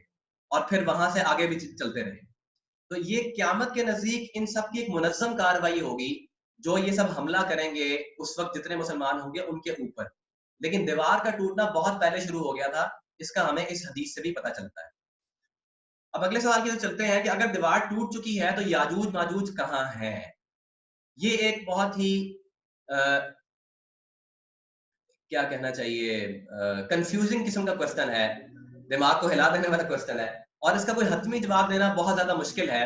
اور پھر وہاں سے آگے بھی چلتے رہے. تو یہ قیامت کے نزدیک ان سب کی ایک منظم کارروائی ہوگی جو یہ سب حملہ کریں گے اس وقت جتنے مسلمان ہوں گے ان کے اوپر. لیکن دیوار کا ٹوٹنا بہت پہلے شروع ہو گیا تھا, اس کا ہمیں اس حدیث سے بھی پتہ چلتا ہے. اب اگلے سوال کی طرف چلتے ہیں کہ اگر دیوار ٹوٹ چکی ہے تو یاجوج ماجوج کہاں ہیں؟ یہ ایک بہت ہی کیا کہنا چاہیے کنفیوزنگ قسم کا کوسچن ہے, دماغ کو ہلا دینے والا کوسچن ہے اور اس کا کوئی حتمی جواب دینا بہت زیادہ مشکل ہے.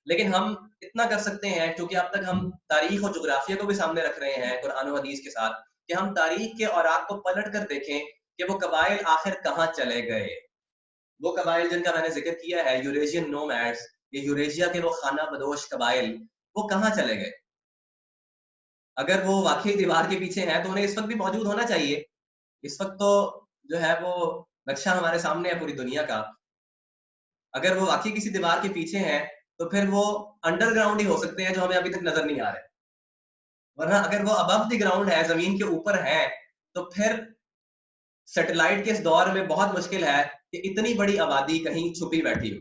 لیکن ہم اتنا کر سکتے ہیں کیونکہ اب تک ہم تاریخ اور جغرافیہ کو بھی سامنے رکھ رہے ہیں قرآن و حدیث کے ساتھ, کہ ہم تاریخ کے اوراق کو پلٹ کر دیکھیں کہ وہ قبائل آخر کہاں چلے گئے. وہ قبائل جن کا میں نے ذکر کیا ہے یوریشین نومیڈز, یہ یوریشیا کے وہ خانہ بدوش قبائل, وہ کہاں چلے گئے؟ اگر وہ واقعی دیوار کے پیچھے ہیں تو انہیں اس وقت بھی موجود ہونا چاہیے. اس وقت تو جو ہے وہ نقشہ ہمارے سامنے ہے پوری دنیا کا. اگر وہ واقعی کسی دیوار کے پیچھے ہیں تو پھر وہ انڈر گراؤنڈ ہی ہو سکتے ہیں جو ہمیں ابھی تک نظر نہیں آ رہے, ورنہ اگر وہ ابو دی گراؤنڈ ہے, زمین کے اوپر ہے, تو پھر سیٹلائٹ کے اس دور میں بہت مشکل ہے کہ اتنی بڑی آبادی کہیں چھپی بیٹھی ہو.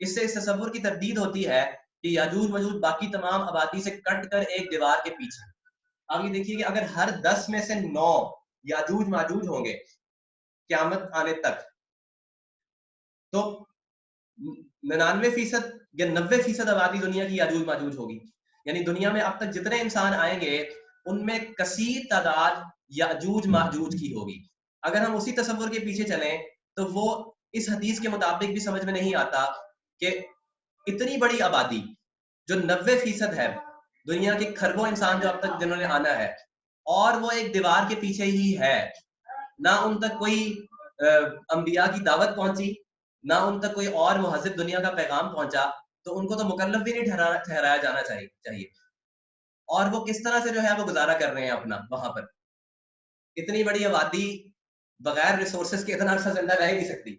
اس سے اس تصور کی تردید ہوتی ہے کہ یاجوج ماجوج باقی تمام آبادی سے کٹ کر ایک دیوار کے پیچھے. اب یہ دیکھیے کہ اگر ہر 10 میں سے 9 یاجوج ماجوج ہوں گے قیامت آنے تک، تو 99% یا 90% آبادی دنیا کی یاجوج ماجوج ہوگی. یعنی دنیا میں اب تک جتنے انسان آئیں گے ان میں کثیر تعداد یاجوج ماجوج کی ہوگی. اگر ہم اسی تصور کے پیچھے چلیں تو وہ اس حدیث کے مطابق بھی سمجھ میں نہیں آتا کہ اتنی بڑی آبادی جو 90% ہے دنیا کے کھربوں انسان جو اب تک جنہوں نے آنا ہے، اور وہ ایک دیوار کے پیچھے ہی ہے، نہ ان تک کوئی انبیاء کی دعوت پہنچی، نہ ان تک کوئی اور مہذب دنیا کا پیغام پہنچا، تو ان کو تو مکلف بھی نہیں ٹھہرایا جانا چاہیے. اور وہ کس طرح سے جو ہے وہ گزارا کر رہے ہیں اپنا وہاں پر. اتنی بڑی آبادی بغیر ریسورسز کے اتنا عرصہ زندہ رہ نہیں سکتی.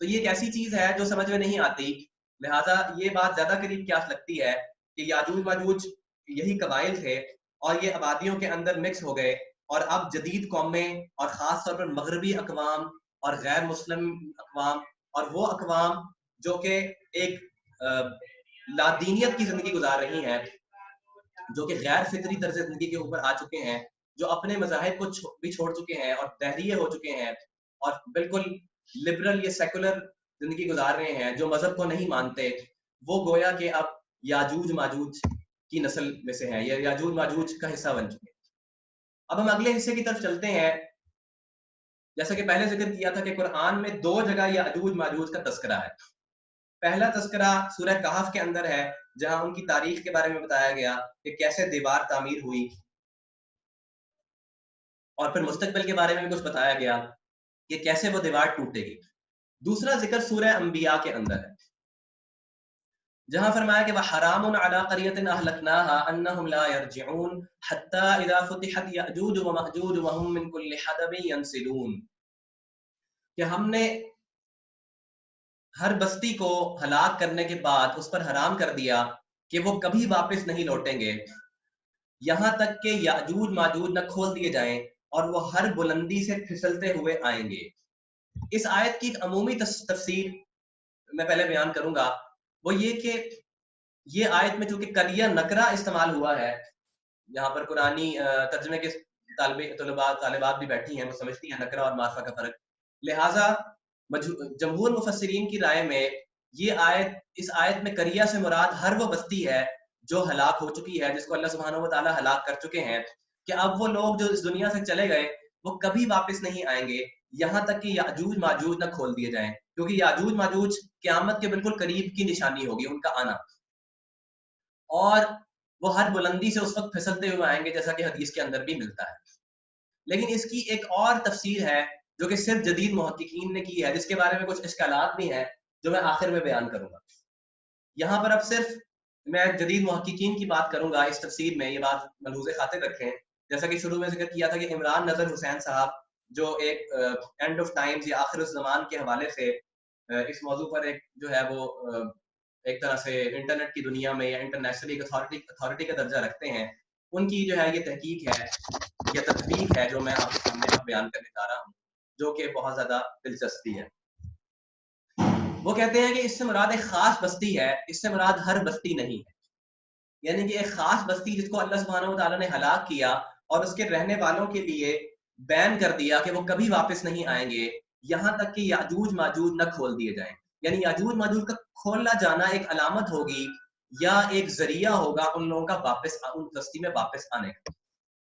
تو یہ ایک ایسی چیز ہے جو سمجھ میں نہیں آتی. لہٰذا یہ بات زیادہ قریب کیا لگتی ہے کہ یاجوج ماجوج یہی قبائل تھے اور یہ آبادیوں کے اندر مکس ہو گئے، اور اب جدید قومیں اور خاص طور پر مغربی اقوام اور غیر مسلم اقوام اور وہ اقوام جو کہ ایک لادینیت کی زندگی گزار رہی ہیں، جو کہ غیر فطری طرز زندگی کے اوپر آ چکے ہیں، جو اپنے مذاہب کو بھی چھوڑ چکے ہیں اور دہریے ہو چکے ہیں اور بالکل لبرل یا سیکولر زندگی گزار رہے ہیں، جو مذہب کو نہیں مانتے، وہ گویا کہ اب یاجوج ماجوج کی نسل میں سے ہیں یا یاجوج ماجوج کا حصہ بن چکے ہیں. اب ہم اگلے حصے کی طرف چلتے ہیں. جیسا کہ پہلے ذکر کیا تھا کہ قرآن میں 2 جگہ یاجوج ماجوج کا تذکرہ ہے. پہلا تذکرہ سورہ کہف کے اندر ہے جہاں ان کی تاریخ کے بارے میں بتایا گیا کہ کیسے دیوار تعمیر ہوئی، اور پھر مستقبل کے بارے میں بھی کچھ بتایا گیا کہ کیسے وہ دیوار ٹوٹے گی. دوسرا ذکر سورہ انبیاء کے اندر ہے جہاں فرمایا کہ وَحَرَامٌ عَلَىٰ قَرْيَةٍ أَهْلَكْنَاهَا أَنَّهُمْ لَا يَرْجِعُونَ حَتَّىٰ إِذَا فُتِحَتْ يَأْجُوجُ وَمَأْجُوجُ وَهُم مِّن كُلِّ حَدَبٍ يَنْسِلُونَ، کہ ہم نے ہر بستی کو ہلاک کرنے کے بعد اس پر حرام کر دیا کہ وہ کبھی واپس نہیں لوٹیں گے یہاں تک کہ یاجوج ماجوج نہ کھول دیے جائیں اور وہ ہر بلندی سے پھسلتے ہوئے آئیں گے. اس آیت کی ایک عمومی تفسیر میں پہلے بیان کروں گا، وہ یہ کہ یہ آیت میں چونکہ قریہ نکرہ استعمال ہوا ہے، یہاں پر قرآنی ترجمے کے طالبات بھی بیٹھی ہیں، وہ سمجھتی ہیں نکرہ اور معرفہ کا فرق. لہٰذا جمہور مفسرین کی رائے میں یہ آیت، اس آیت میں قریہ سے مراد ہر وہ بستی ہے جو ہلاک ہو چکی ہے، جس کو اللہ سبحانہ و تعالیٰ ہلاک کر چکے ہیں، کہ اب وہ لوگ جو اس دنیا سے چلے گئے وہ کبھی واپس نہیں آئیں گے یہاں تک کہ یاجوج ماجوج نہ کھول دیے جائیں، کیونکہ یاجوج ماجوج قیامت کے بالکل قریب کی نشانی ہوگی ان کا آنا، اور وہ ہر بلندی سے اس وقت پھسلتے ہوئے آئیں گے جیسا کہ حدیث کے اندر بھی ملتا ہے. لیکن اس کی ایک اور تفسیر ہے جو کہ صرف جدید محققین نے کی ہے، جس کے بارے میں کچھ اشکالات بھی ہیں جو میں آخر میں بیان کروں گا. یہاں پر اب صرف میں جدید محققین کی بات کروں گا اس تفسیر میں، یہ بات ملحوظ خاطر رکھیں. جیسا کہ شروع میں ذکر کیا تھا کہ عمران نظر حسین صاحب جو ایک اینڈ آف ٹائمز یا آخر الزمان کے حوالے سے اس موضوع پر ایک جو ہے وہ ایک طرح سے انٹرنیٹ کی دنیا میں یا انٹرنیشنلی اتھارٹی کا درجہ رکھتے ہیں، ان کی جو ہے یہ تحقیق ہے یا تطبیق ہے جو میں آپ کے سامنے اب بیان کرنے جا رہا ہوں، جو کہ بہت زیادہ دلچسپی ہے. وہ کہتے ہیں کہ اس سے مراد ایک خاص بستی ہے، اس سے مراد ہر بستی نہیں ہے. یعنی کہ ایک خاص بستی جس کو اللہ سبحانہ و تعالیٰ نے ہلاک کیا اور اس کے رہنے والوں کے لیے بین کر دیا کہ وہ کبھی واپس نہیں آئیں گے یہاں تک کہ یاجوج ماجوج نہ کھول دیے جائیں. یعنی یاجوج ماجوج کا کھولنا جانا ایک علامت ہوگی یا ایک ذریعہ ہوگا ان لوگوں کا واپس ان بستی میں واپس آنے کا.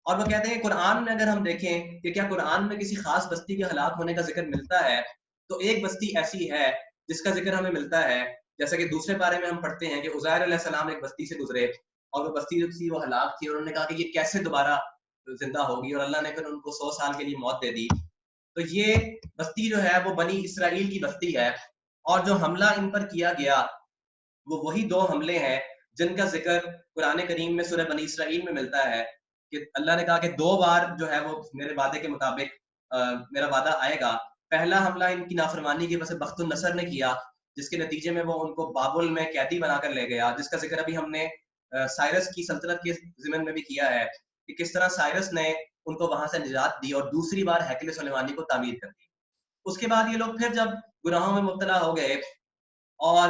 اور وہ کہتے ہیں قرآن میں اگر ہم دیکھیں کہ کیا قرآن میں کسی خاص بستی کے ہلاک ہونے کا ذکر ملتا ہے، تو ایک بستی ایسی ہے جس کا ذکر ہمیں ملتا ہے، جیسا کہ دوسرے بارے میں ہم پڑھتے ہیں کہ عزیر علیہ السلام ایک بستی سے گزرے اور وہ بستی جو تھی وہ ہلاک تھی، اور انہوں نے کہا کہ یہ کیسے دوبارہ زندہ ہوگی، اور اللہ نے پھر ان کو 100 سال کے لیے موت دے دی. تو یہ بستی جو ہے وہ بنی اسرائیل کی بستی ہے، اور جو حملہ ان پر کیا گیا وہ وہی 2 حملے ہیں جن کا ذکر قرآن کریم میں سورہ بنی اسرائیل میں ملتا ہے کہ اللہ نے کہا کہ 2 بار جو ہے وہ میرے وعدے کے مطابق میرا وعدہ آئے گا. پہلا حملہ ان کی نافرمانی کی وجہ سے بخت النصر نے کیا، جس کے نتیجے میں وہ ان کو بابل میں قیدی بنا کر لے گیا، جس کا ذکر ابھی ہم نے سائرس کی سلطنت کے ضمن میں بھی کیا ہے کہ کس طرح سائرس نے ان کو وہاں سے نجات دی اور دوسری بار ہیکل سلیمانی کو تعمیر کر دی. اس کے بعد یہ لوگ پھر جب گناہوں میں مبتلا ہو گئے اور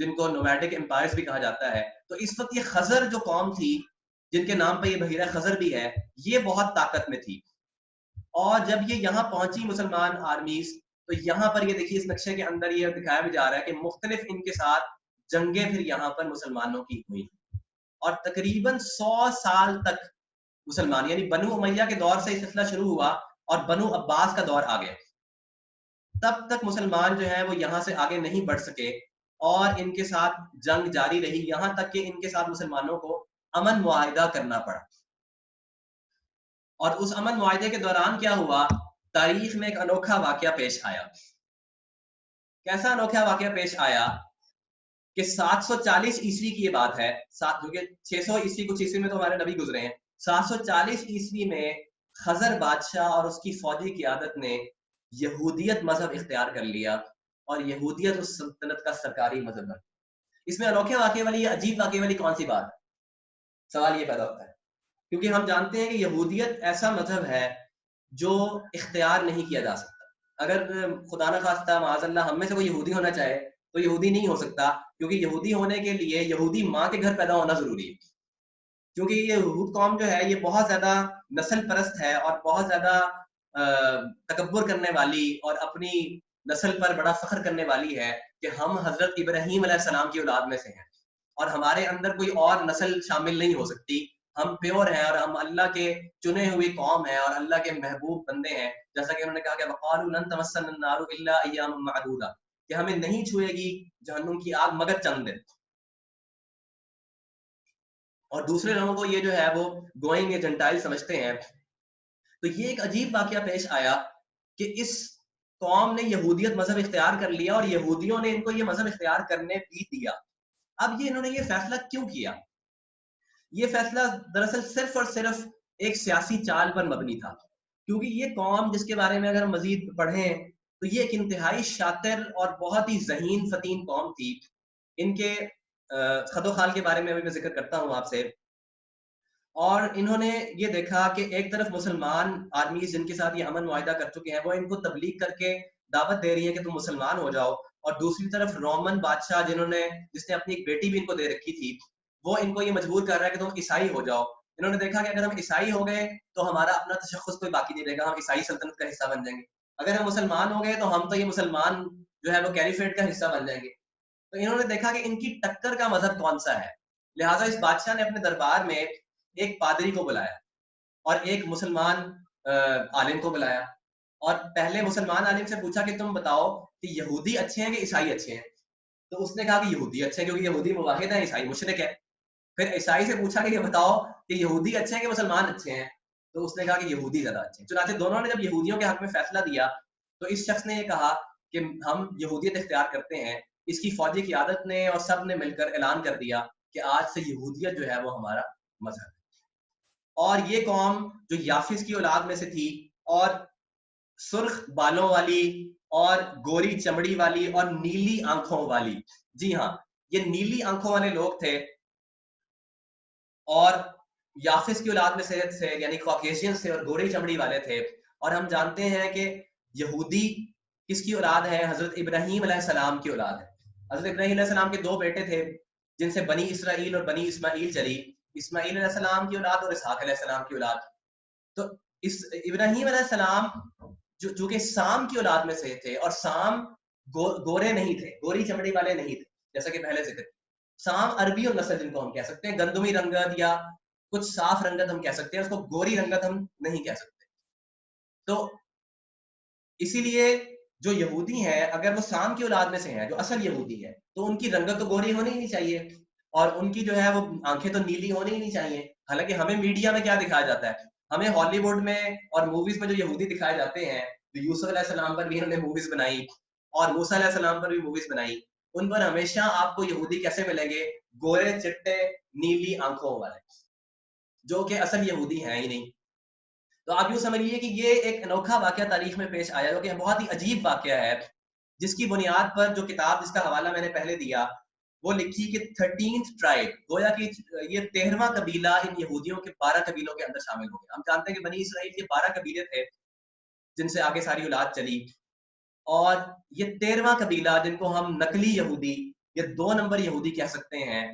جن کو نومیڈک امپائرز بھی کہا جاتا ہے. تو اس وقت یہ خزر جو قوم تھی جن کے نام پہ یہ بحیرہ خزر بھی ہے, یہ بہت طاقت میں تھی. اور جب یہ یہاں پہنچی مسلمان آرمیز, تو یہاں پر یہ دیکھیے اس نقشے کے اندر یہ دکھایا بھی جا رہا ہے کہ مختلف ان کے ساتھ جنگیں پھر یہاں پر مسلمانوں کی ہوئی, اور تقریباً 100 سال تک مسلمان, یعنی بنو امیہ کے دور سے یہ سلسلہ شروع ہوا اور بنو عباس کا دور آ گیا, تب تک مسلمان جو ہیں وہ یہاں سے آگے نہیں بڑھ سکے اور ان کے ساتھ جنگ جاری رہی, یہاں تک کہ ان کے ساتھ مسلمانوں کو امن معاہدہ کرنا پڑا. اور اس امن معاہدے کے دوران کیا ہوا, تاریخ میں ایک انوکھا واقعہ پیش آیا. کیسا انوکھا واقعہ پیش آیا کہ 740 عیسوی کی یہ بات ہے, کیونکہ 600 عیسوی کچھ عیسوی میں تو ہمارے نبی گزرے ہیں, 740 عیسوی میں خزر بادشاہ اور اس کی فوجی قیادت نے یہودیت مذہب اختیار کر لیا, اور یہودیت اس سلطنت کا سرکاری مذہب بن. اس میں انوکھے واقعے والی یا عجیب واقعے والی کون سی بات ہے, سوال یہ پیدا ہوتا ہے, کیونکہ ہم جانتے ہیں کہ یہودیت ایسا مذہب ہے جو اختیار نہیں کیا جا سکتا. اگر خدا نہ خواستہ معاذ اللہ ہم میں سے کوئی یہودی ہونا چاہے تو یہودی نہیں ہو سکتا, کیونکہ یہودی ہونے کے لیے یہودی ماں کے گھر پیدا ہونا ضروری ہے. کیونکہ یہ یہود قوم جو ہے یہ بہت زیادہ نسل پرست ہے اور بہت زیادہ تکبر کرنے والی اور اپنی نسل پر بڑا فخر کرنے والی ہے کہ ہم حضرت ابراہیم علیہ السلام کی اولاد میں سے ہیں اور ہمارے اندر کوئی اور نسل شامل نہیں ہو سکتی, ہم پیور ہیں اور ہم اللہ کے چنے ہوئی قوم ہیں اور اللہ کے محبوب بندے ہیں. جیسا کہ انہوں نے کہا کہ وقالوا لن تمسنا النار الا ایاما معدودا, کہ ہمیں نہیں چھوئے گی جہنم کی آگ مگر چند دن. اور دوسرے لوگوں کو یہ جو ہے وہ گوئنگ ایجنٹائل سمجھتے ہیں. تو یہ ایک عجیب واقعہ پیش آیا کہ اس قوم نے یہودیت مذہب اختیار کر لیا اور یہودیوں نے ان کو یہ مذہب اختیار کرنے بھی دیا. اب یہ انہوں نے یہ فیصلہ کیوں کیا؟ یہ فیصلہ دراصل صرف اور صرف ایک سیاسی چال پر مبنی تھا, کیونکہ یہ قوم جس کے بارے میں اگر ہم مزید پڑھیں تو یہ ایک انتہائی شاطر اور بہت ہی ذہین فتین قوم تھی. ان کے خد و خال کے بارے میں ابھی میں ذکر کرتا ہوں آپ سے. اور انہوں نے یہ دیکھا کہ ایک طرف مسلمان آرمیز جن کے ساتھ یہ امن معاہدہ کر چکے ہیں وہ ان کو تبلیغ کر کے دعوت دے رہی ہے کہ تم مسلمان ہو جاؤ, اور دوسری طرف رومن بادشاہ جس نے اپنی ایک بیٹی بھی ان کو دے رکھی تھی, وہ ان کو یہ مجبور کر رہا ہے کہ تم عیسائی ہو جاؤ. انہوں نے دیکھا کہ اگر ہم عیسائی ہو گئے تو ہمارا اپنا تشخص کوئی باقی نہیں رہے گا, ہم عیسائی سلطنت کا حصہ بن جائیں گے. اگر ہم مسلمان ہو گئے تو ہم تو یہ مسلمان جو ہے وہ کیلیفیٹ کا حصہ بن جائیں گے. تو انہوں نے دیکھا کہ ان کی ٹکر کا مذہب کون سا ہے, لہٰذا اس بادشاہ نے اپنے دربار میں ایک پادری کو بلایا اور ایک مسلمان عالم کو بلایا, اور پہلے مسلمان عالم سے پوچھا کہ تم بتاؤ کہ یہودی اچھے ہیں کہ عیسائی اچھے ہیں. تو اس نے کہا کہ یہودی اچھے ہیں کیونکہ یہودی موحد ہیں, عیسائی مشرک ہے. پھر عیسائی سے پوچھا کہ یہ بتاؤ کہ یہودی اچھے ہیں کہ مسلمان اچھے ہیں, تو اس نے کہا کہ یہودی زیادہ اچھے ہیں. چنانچہ دونوں نے جب یہودیوں کے حق میں فیصلہ دیا تو اس شخص نے یہ کہا کہ ہم یہودیت اختیار کرتے ہیں. اس کی فوجی قیادت نے اور سب نے مل کر اعلان کر دیا کہ آج سے یہودیت جو ہے وہ ہمارا مذہب ہے. اور یہ قوم جو یافس کی اولاد میں سے تھی اور سرخ بالوں والی اور گوری چمڑی والی اور نیلی آنکھوں والی, جی ہاں یہ نیلی آنکھوں والے لوگ تھے اور یافس کی اولاد میں سے تھے, یعنی کاکیشین سے, اور گوری چمڑی والے تھے. اور ہم جانتے ہیں کہ یہودی کس کی اولاد ہے, حضرت ابراہیم علیہ السلام کی اولاد ہے. حضرت ابراہیم علیہ السلام کے دو بیٹے تھے جن سے بنی اسرائیل اور بنی اسماعیل چلی, اسماعیل علیہ السلام کی اولاد اور اسحاق علیہ السلام کی اولاد. تو اس ابراہیم علیہ السلام جو کہ سام کی اولاد میں سے تھے, اور سام گورے نہیں تھے, گوری چمڑی والے نہیں تھے, جیسا کہ پہلے ذکر. سام عربی اور نسل جن کو ہم کہہ سکتے ہیں, گندمی رنگت یا کچھ صاف رنگت ہم کہہ سکتے ہیں, اس کو گوری رنگت ہم نہیں کہہ سکتے. تو اسی لیے جو یہودی ہیں اگر وہ سام کی اولاد میں سے ہیں جو اصل یہودی ہے, تو ان کی رنگت تو گوری ہونی ہی نہیں چاہیے اور ان کی جو ہے وہ آنکھیں تو نیلی ہونی ہی نہیں چاہیے. حالانکہ ہمیں میڈیا میں کیا دکھایا جاتا ہے, ہمیں ہالی ووڈ میں اور موویز میں جو یہودی دکھائے جاتے ہیں, جو یوسف علیہ السلام پر بھی انہوں نے موویز بنائی اور موسیٰ علیہ السلام پر بھی موویز بنائی, ان پر ہمیشہ آپ کو یہودی کیسے ملیں گے, گورے چٹے نیلی آنکھوں والے, جو کہ اصل یہودی ہیں ہی نہیں. تو آپ یوں سمجھیے کہ یہ ایک انوکھا واقعہ تاریخ میں پیش آیا جو کہ بہت ہی عجیب واقعہ ہے, جس کی بنیاد پر جو کتاب جس کا حوالہ میں نے پہلے دیا وہ لکھی کہ 13th ٹرائب, گویا کہ یہ 13واں قبیلہ ان یہودیوں کے 12 قبیلوں کے اندر شامل ہو گیا. ہم جانتے ہیں کہ بنی اسرائیل کے 12 قبیلے تھے جن سے آگے ساری اولاد چلی, اور یہ 13واں قبیلہ جن کو ہم نقلی یہودی یہ 2 نمبر یہودی کہہ سکتے ہیں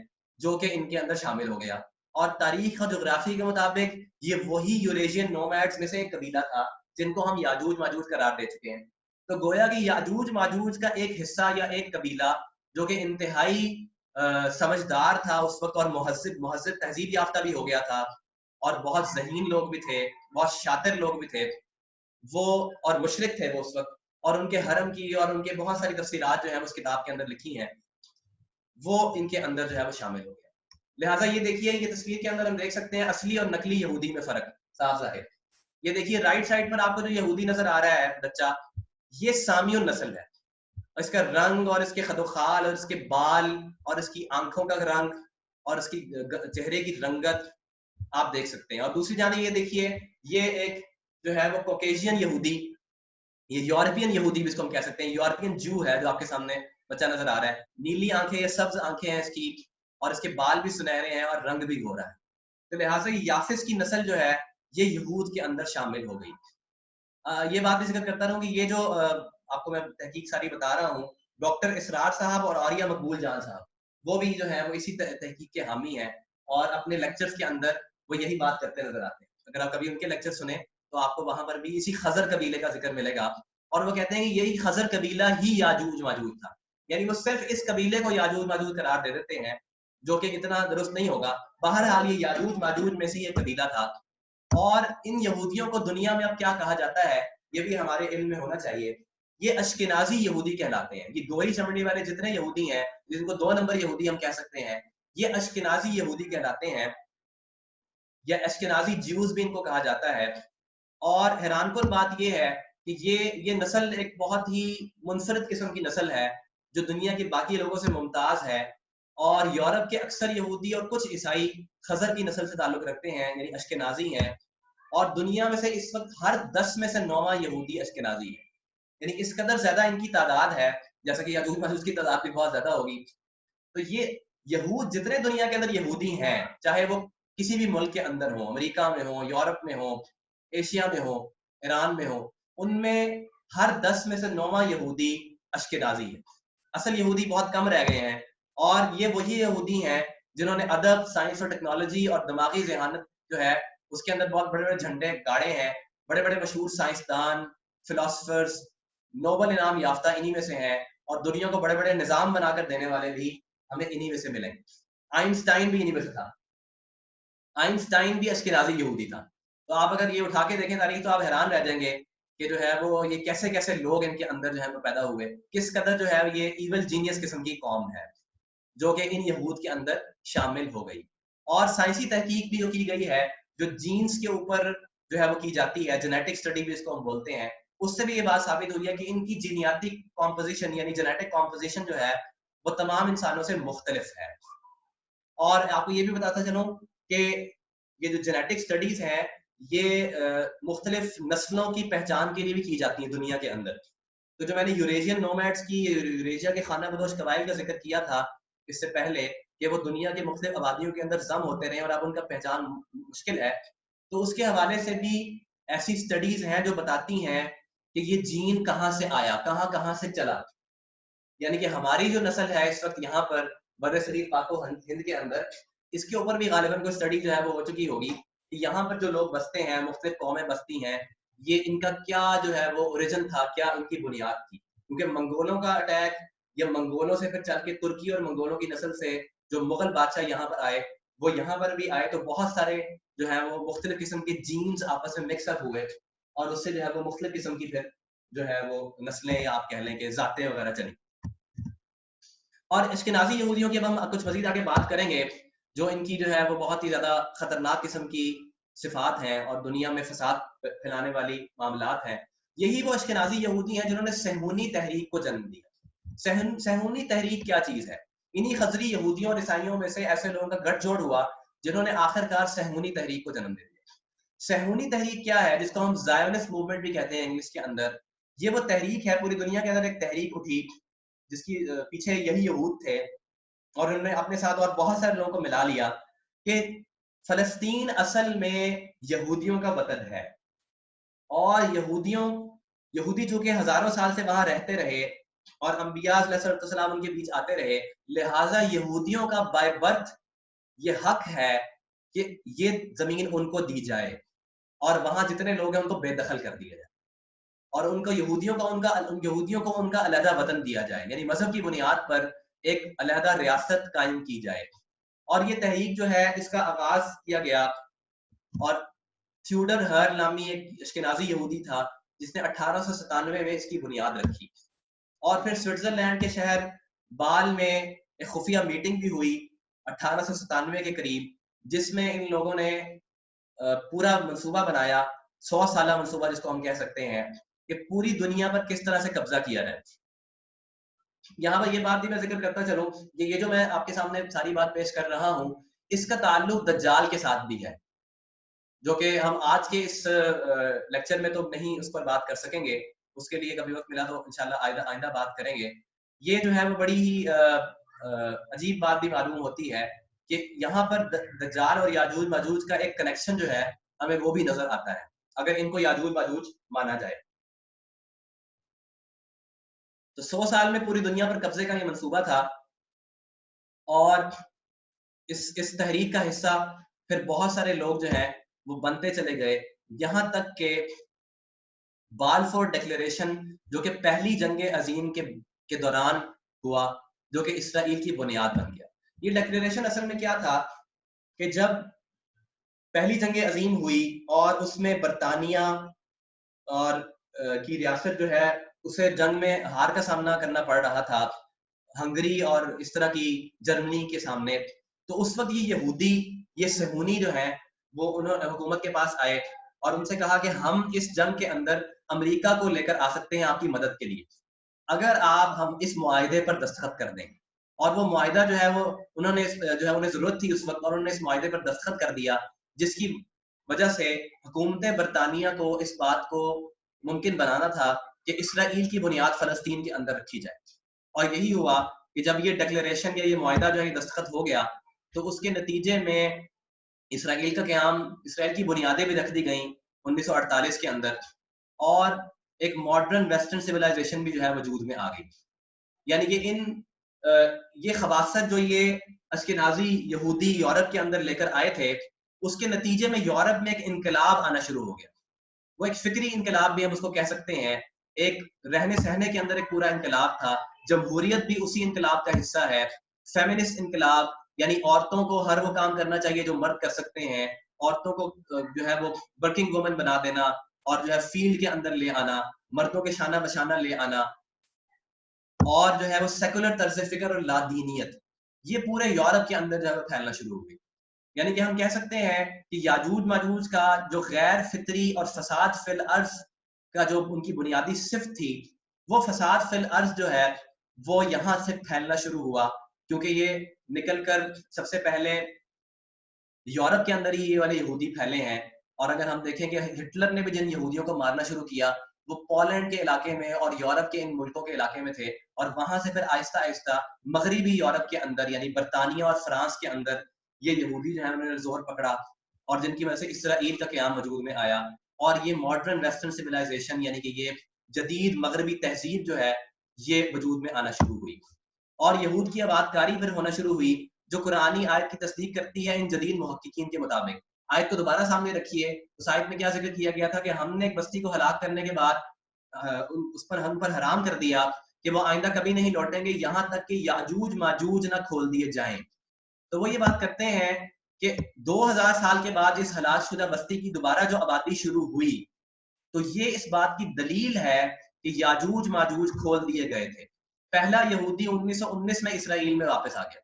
جو کہ ان کے اندر شامل ہو گیا. اور تاریخ اور جغرافی کے مطابق یہ وہی یوریشین نومیڈز میں سے ایک قبیلہ تھا جن کو ہم یاجوج ماجوج قرار دے چکے ہیں. تو گویا کہ یاجوج ماجوج کا ایک حصہ یا ایک قبیلہ جو کہ انتہائی سمجھدار تھا اس وقت اور مہذب تہذیب یافتہ بھی ہو گیا تھا اور بہت ذہین لوگ بھی تھے, بہت شاطر لوگ بھی تھے وہ, اور مشرک تھے وہ اس وقت, اور ان کے حرم کی اور ان کے بہت ساری تفصیلات جو ہیں اس کتاب کے اندر لکھی ہیں, وہ ان کے اندر جو ہے وہ شامل ہو گیا. لہٰذا یہ دیکھیے, یہ تصویر کے اندر ہم دیکھ سکتے ہیں اصلی اور نقلی یہودی میں فرق صاف ظاہر. یہ دیکھیے رائٹ سائڈ پر آپ کو جو یہودی نظر آ رہا ہے بچہ, یہ سامی النسل ہے. اس کا رنگ اور اس کے خد و خال اور اس کے بال اور اس کی آنکھوں کا رنگ اور اس کی چہرے کی رنگت آپ دیکھ سکتے ہیں. اور دوسری جانب یہ دیکھیے, یہ ایک جو ہے وہ کوکیشین یہودی, یہ یورپین یہودی بھی اس کو ہم کہہ سکتے ہیں, یورپین جو ہے جو آپ کے سامنے بچہ نظر آ رہا ہے. نیلی آنکھیں یا سبز آنکھیں ہیں اس کی, اور اس کے بال بھی سنہرے ہیں اور رنگ بھی گورا ہے. تو لہٰذا یافس کی نسل جو ہے یہ یہود کے اندر شامل ہو گئی. یہ بات بھی ذکر کرتا رہوں کہ یہ جو آپ کو میں تحقیق ساری بتا رہا ہوں, ڈاکٹر اسرار صاحب اور عاریہ مقبول جان صاحب, وہ بھی جو ہے وہ اسی تحقیق کے حامی ہیں اور اپنے لیکچرز کے اندر وہ یہی بات کرتے نظر آتے ہیں. اگر آپ کبھی ان کے لیکچر سنیں تو آپ کو وہاں پر بھی اسی خزر قبیلے کا ذکر ملے گا, اور وہ کہتے ہیں کہ یہی خزر قبیلہ ہی یاجوج ماجوج تھا. یعنی وہ صرف اس قبیلے کو یاجوج ماجوج قرار دے دیتے ہیں, جو کہ اتنا درست نہیں ہوگا. بہرحال یہ یاجوج ماجوج میں سے یہ قبیلہ تھا. اور ان یہودیوں کو دنیا میں اب کیا کہا جاتا ہے یہ بھی ہمارے علم میں ہونا چاہیے. یہ اشکنازی یہودی کہلاتے ہیں. یہ دوہری چمڑی والے جتنے یہودی ہیں جن کو 2 نمبر یہودی ہم کہہ سکتے ہیں, یہ اشکنازی یہودی کہلاتے ہیں, یا اشکنازی جیوز بھی ان کو کہا جاتا ہے. اور حیران کن بات یہ ہے کہ یہ نسل ایک بہت ہی منفرد قسم کی نسل ہے جو دنیا کے باقی لوگوں سے ممتاز ہے. اور یورپ کے اکثر یہودی اور کچھ عیسائی خزر کی نسل سے تعلق رکھتے ہیں, یعنی اشکنازی ہیں. اور دنیا میں سے اس وقت ہر 10 میں سے 9واں یہودی اشکنازی ہے. یعنی اس قدر زیادہ ان کی تعداد ہے, جیسا کہ یاجوج ماجوج کی تعداد بھی بہت زیادہ ہوگی. تو یہ یہود جتنے دنیا کے اندر یہودی ہیں, چاہے وہ کسی بھی ملک کے اندر ہوں, امریکہ میں ہوں, یورپ میں ہوں, ایشیا میں ہوں, ایران میں ہوں, ان میں ہر 10 میں سے 9واں یہودی اشکنازی ہے. اصل یہودی بہت کم رہ گئے ہیں, اور یہ وہی یہودی ہیں جنہوں نے ادب, سائنس اور ٹیکنالوجی اور دماغی ذہانت جو ہے اس کے اندر بہت بڑے بڑے جھنڈے گاڑے ہیں. بڑے بڑے مشہور سائنسدان, فلاسفرز, نوبل انعام یافتہ انہی میں سے ہیں, اور دنیا کو بڑے بڑے نظام بنا کر دینے والے بھی ہمیں انہی میں سے ملیں. آئنسٹائن بھی انہی میں سے تھا. آئنسٹائن بھی اشکنازی یہودی تھا. تو آپ اگر یہ اٹھا کے دیکھیں تاریخ تو آپ حیران رہ جائیں گے کہ جو ہے وہ یہ کیسے کیسے لوگ ان کے اندر جو ہے وہ پیدا ہوئے, کس قدر جو ہے یہ ایول جینیس قسم کی قوم ہے جو کہ ان یہود کے اندر شامل ہو گئی. اور سائنسی تحقیق بھی جو کی گئی ہے, جو جینز کے اوپر جو ہے وہ کی جاتی ہے, جینیٹک سٹڈی بھی اس کو ہم بولتے ہیں, اس سے بھی یہ بات ثابت ہوئی ہے کہ ان کی جینیاتی کمپوزیشن یعنی جینیٹک کمپوزیشن جو ہے وہ تمام انسانوں سے مختلف ہے. اور آپ کو یہ بھی بتاتا چلوں کہ یہ جو جینیٹک سٹڈیز ہیں یہ مختلف نسلوں کی پہچان کے لیے بھی کی جاتی ہیں دنیا کے اندر. تو جو میں نے یوریشین نومیڈز کی, یوریشیا کے خانہ بدوش قبائل کا ذکر کیا تھا اس سے پہلے کہ وہ دنیا کے مختلف آبادیوں کے اندر ضم ہوتے رہے اور اب ان کا پہچان مشکل ہے, تو اس کے حوالے سے بھی ایسی سٹڈیز ہیں جو بتاتی ہیں کہ یہ جین کہاں سے آیا, کہاں سے چلا. یعنی کہ ہماری جو نسل ہے اس وقت یہاں پر بر صغیر پاک و ہند کے اندر, اس کے اوپر بھی غالباً کوئی سٹڈی جو ہے وہ ہو چکی ہوگی کہ یہاں پر جو لوگ بستے ہیں, مختلف قومیں بستی ہیں, یہ ان کا کیا جو ہے وہ اوریجن تھا, کیا ان کی بنیاد تھی. کیونکہ منگولوں کا اٹیک یا منگولوں سے پھر چل کے ترکی اور منگولوں کی نسل سے جو مغل بادشاہ یہاں پر آئے وہ یہاں پر بھی آئے, تو بہت سارے جو ہے وہ مختلف قسم کے جینز آپس میں مکس اپ ہوئے, اور اس سے جو ہے وہ مختلف قسم کی پھر جو ہے وہ نسلیں یا آپ کہہ لیں کہ ذاتیں وغیرہ چلی. اور اشکنازی یہودیوں کی اب ہم کچھ مزید آگے بات کریں گے, جو ان کی جو ہے وہ بہت ہی زیادہ خطرناک قسم کی صفات ہیں اور دنیا میں فساد پھیلانے والی معاملات ہیں. یہی وہ اشکنازی یہودی ہیں جنہوں نے صہیونی تحریک کو جنم دیا. صہیونی تحریک کیا چیز ہے؟ انہی خزری یہودیوں اور عیسائیوں میں سے ایسے لوگوں کا گٹھ جوڑ ہوا جنہوں نے آخر کار صہیونی تحریک کو جنم دے دیا. صہیونی تحریک کیا ہے, جس کو ہم زائونسٹ موومنٹ بھی کہتے ہیں انگلش کے اندر. یہ وہ تحریک ہے, پوری دنیا کے اندر ایک تحریک اٹھی جس کی پیچھے یہی یہود تھے, اور انہوں نے اپنے ساتھ اور بہت سارے لوگوں کو ملا لیا کہ فلسطین اصل میں یہودیوں کا وطن ہے, اور یہودی جو کہ ہزاروں سال سے وہاں رہتے رہے, اور انبیاء علیہ السلام ان کے بیچ آتے رہے، لہٰذا یہودیوں کا بائی برتھ یہ حق ہے کہ یہ زمین ان کو دی جائے اور وہاں جتنے لوگ ہیں ان کو بے دخل کر دیا جائے، اور ان کو یہودیوں کو ان کا علیحدہ وطن دیا جائے، یعنی مذہب کی بنیاد پر ایک علیحدہ ریاست قائم کی جائے۔ اور یہ تحریک جو ہے اس کا آغاز کیا گیا، اور تھیوڈر ہر نامی ایک اشکنازی یہودی تھا جس نے 1897 میں اس کی بنیاد رکھی، اور پھر سوئٹزرلینڈ کے شہر بال میں ایک خفیہ میٹنگ بھی ہوئی 1897 کے قریب، جس میں ان لوگوں نے پورا منصوبہ بنایا، 100 سالہ منصوبہ جس کو ہم کہہ سکتے ہیں، کہ پوری دنیا پر کس طرح سے قبضہ کیا جائے۔ یہاں پر یہ بات بھی میں ذکر کرتا چلوں کہ یہ جو میں آپ کے سامنے ساری بات پیش کر رہا ہوں اس کا تعلق دجال کے ساتھ بھی ہے، جو کہ ہم آج کے اس لیکچر میں تو نہیں اس پر بات کر سکیں گے، اس کے لیے کبھی وقت ملا تو انشاءاللہ آئندہ بات کریں گے۔ یہ جو ہے وہ بڑی ہی عجیب بات بھی معلوم ہوتی ہے کہ یہاں پر دجال اور یاجوج ماجوج کا ایک کنیکشن جو ہے ہمیں وہ بھی نظر آتا ہے اگر ان کو یاجوج ماجوج مانا جائے۔ تو 100 سال میں پوری دنیا پر قبضے کا یہ منصوبہ تھا، اور اس تحریک کا حصہ پھر بہت سارے لوگ جو ہیں وہ بنتے چلے گئے، یہاں تک کہ بالفور ڈیکلیریشن جو کہ پہلی جنگ عظیم کے دوران ہوا، جو کہ اسرائیل کی بنیاد بن گیا۔ یہ ڈیکلیریشن اصل میں کیا تھا کہ جب پہلی جنگ عظیم ہوئی اور اس میں برطانیہ اور کی ریاست جو ہے اسے جنگ میں ہار کا سامنا کرنا پڑ رہا تھا ہنگری اور اس طرح کی جرمنی کے سامنے، تو اس وقت یہ یہودی، یہ صہیونی جو ہیں وہ انہوں حکومت کے پاس آئے اور ان سے کہا کہ ہم اس جنگ کے اندر امریکہ کو لے کر آ سکتے ہیں آپ کی مدد کے لیے، اگر آپ ہم اس معاہدے پر دستخط کر دیں۔ اور وہ معاہدہ جو ہے وہ انہوں نے جو ہے انہیں ضرورت تھی اس وقت، اور انہوں نے اس معاہدے پر دستخط کر دیا، جس کی وجہ سے حکومت برطانیہ کو اس بات کو ممکن بنانا تھا کہ اسرائیل کی بنیاد فلسطین کے اندر رکھی جائے۔ اور یہی ہوا کہ جب یہ ڈیکلیریشن یا یہ معاہدہ جو ہے دستخط ہو گیا تو اس کے نتیجے میں اسرائیل کا قیام، اسرائیل کی بنیادیں بھی رکھ دی گئیں 1948 کے اندر، اور ایک ماڈرن ویسٹرن سویلائزیشن بھی جو ہے وجود میں آ گئی۔ یعنی کہ یہ خباثت جو یہ اشکنازی یہودی یورپ کے اندر لے کر آئے تھے، اس کے نتیجے میں یورپ میں ایک انقلاب آنا شروع ہو گیا۔ وہ ایک فکری انقلاب بھی ہم اس کو کہہ سکتے ہیں، ایک رہنے سہنے کے اندر ایک پورا انقلاب تھا۔ جمہوریت بھی اسی انقلاب کا حصہ ہے، فیمنسٹ انقلاب، یعنی عورتوں کو ہر وہ کام کرنا چاہیے جو مرد کر سکتے ہیں، عورتوں کو جو ہے وہ ورکنگ وومن بنا دینا اور جو ہے فیلڈ کے اندر لے آنا، مردوں کے شانہ بشانہ لے آنا، اور جو ہے وہ سیکولر طرز فکر اور لادینیت، یہ پورے یورپ کے اندر جو ہے پھیلنا شروع ہو گئی۔ یعنی کہ ہم کہہ سکتے ہیں کہ یاجوج ماجوج کا جو غیر فطری اور فساد فی الارض کا جو ان کی بنیادی صفت تھی، وہ فساد فی الارض جو ہے وہ یہاں سے پھیلنا شروع ہوا، کیونکہ یہ نکل کر سب سے پہلے یورپ کے اندر ہی یہ والے یہودی پھیلے ہیں۔ اور اگر ہم دیکھیں کہ ہٹلر نے بھی جن یہودیوں کو مارنا شروع کیا وہ پولینڈ کے علاقے میں اور یورپ کے ان ملکوں کے علاقے میں تھے، اور وہاں سے پھر آہستہ آہستہ مغربی یورپ کے اندر یعنی برطانیہ اور فرانس کے اندر یہ یہودی جو ہے انہوں نے زور پکڑا، اور جن کی وجہ سے اسرائیل کا قیام وجود میں آیا، اور یہ ماڈرن ویسٹرن سویلائزیشن یعنی کہ یہ جدید مغربی تہذیب جو ہے یہ وجود میں آنا شروع ہوئی، اور یہود کی آباد کاری پھر ہونا شروع ہوئی، جو قرآنی آیت کی تصدیق کرتی ہے ان جدید محققین کے مطابق۔ آیت کو دوبارہ سامنے رکھیے، اس آیت میں کیا ذکر کیا گیا تھا کہ ہم نے ایک بستی کو ہلاک کرنے کے بعد اس پر ہم پر حرام کر دیا کہ وہ آئندہ کبھی نہیں لوٹیں گے یہاں تک کہ یاجوج ماجوج نہ کھول دیے جائیں۔ تو وہ یہ بات کرتے ہیں کہ 2000 سال کے بعد اس ہلاک شدہ بستی کی دوبارہ جو آبادی شروع ہوئی، تو یہ اس بات کی دلیل ہے کہ یاجوج ماجوج کھول دیے گئے تھے۔ پہلا یہودی 1919 میں اسرائیل میں واپس آ گیا۔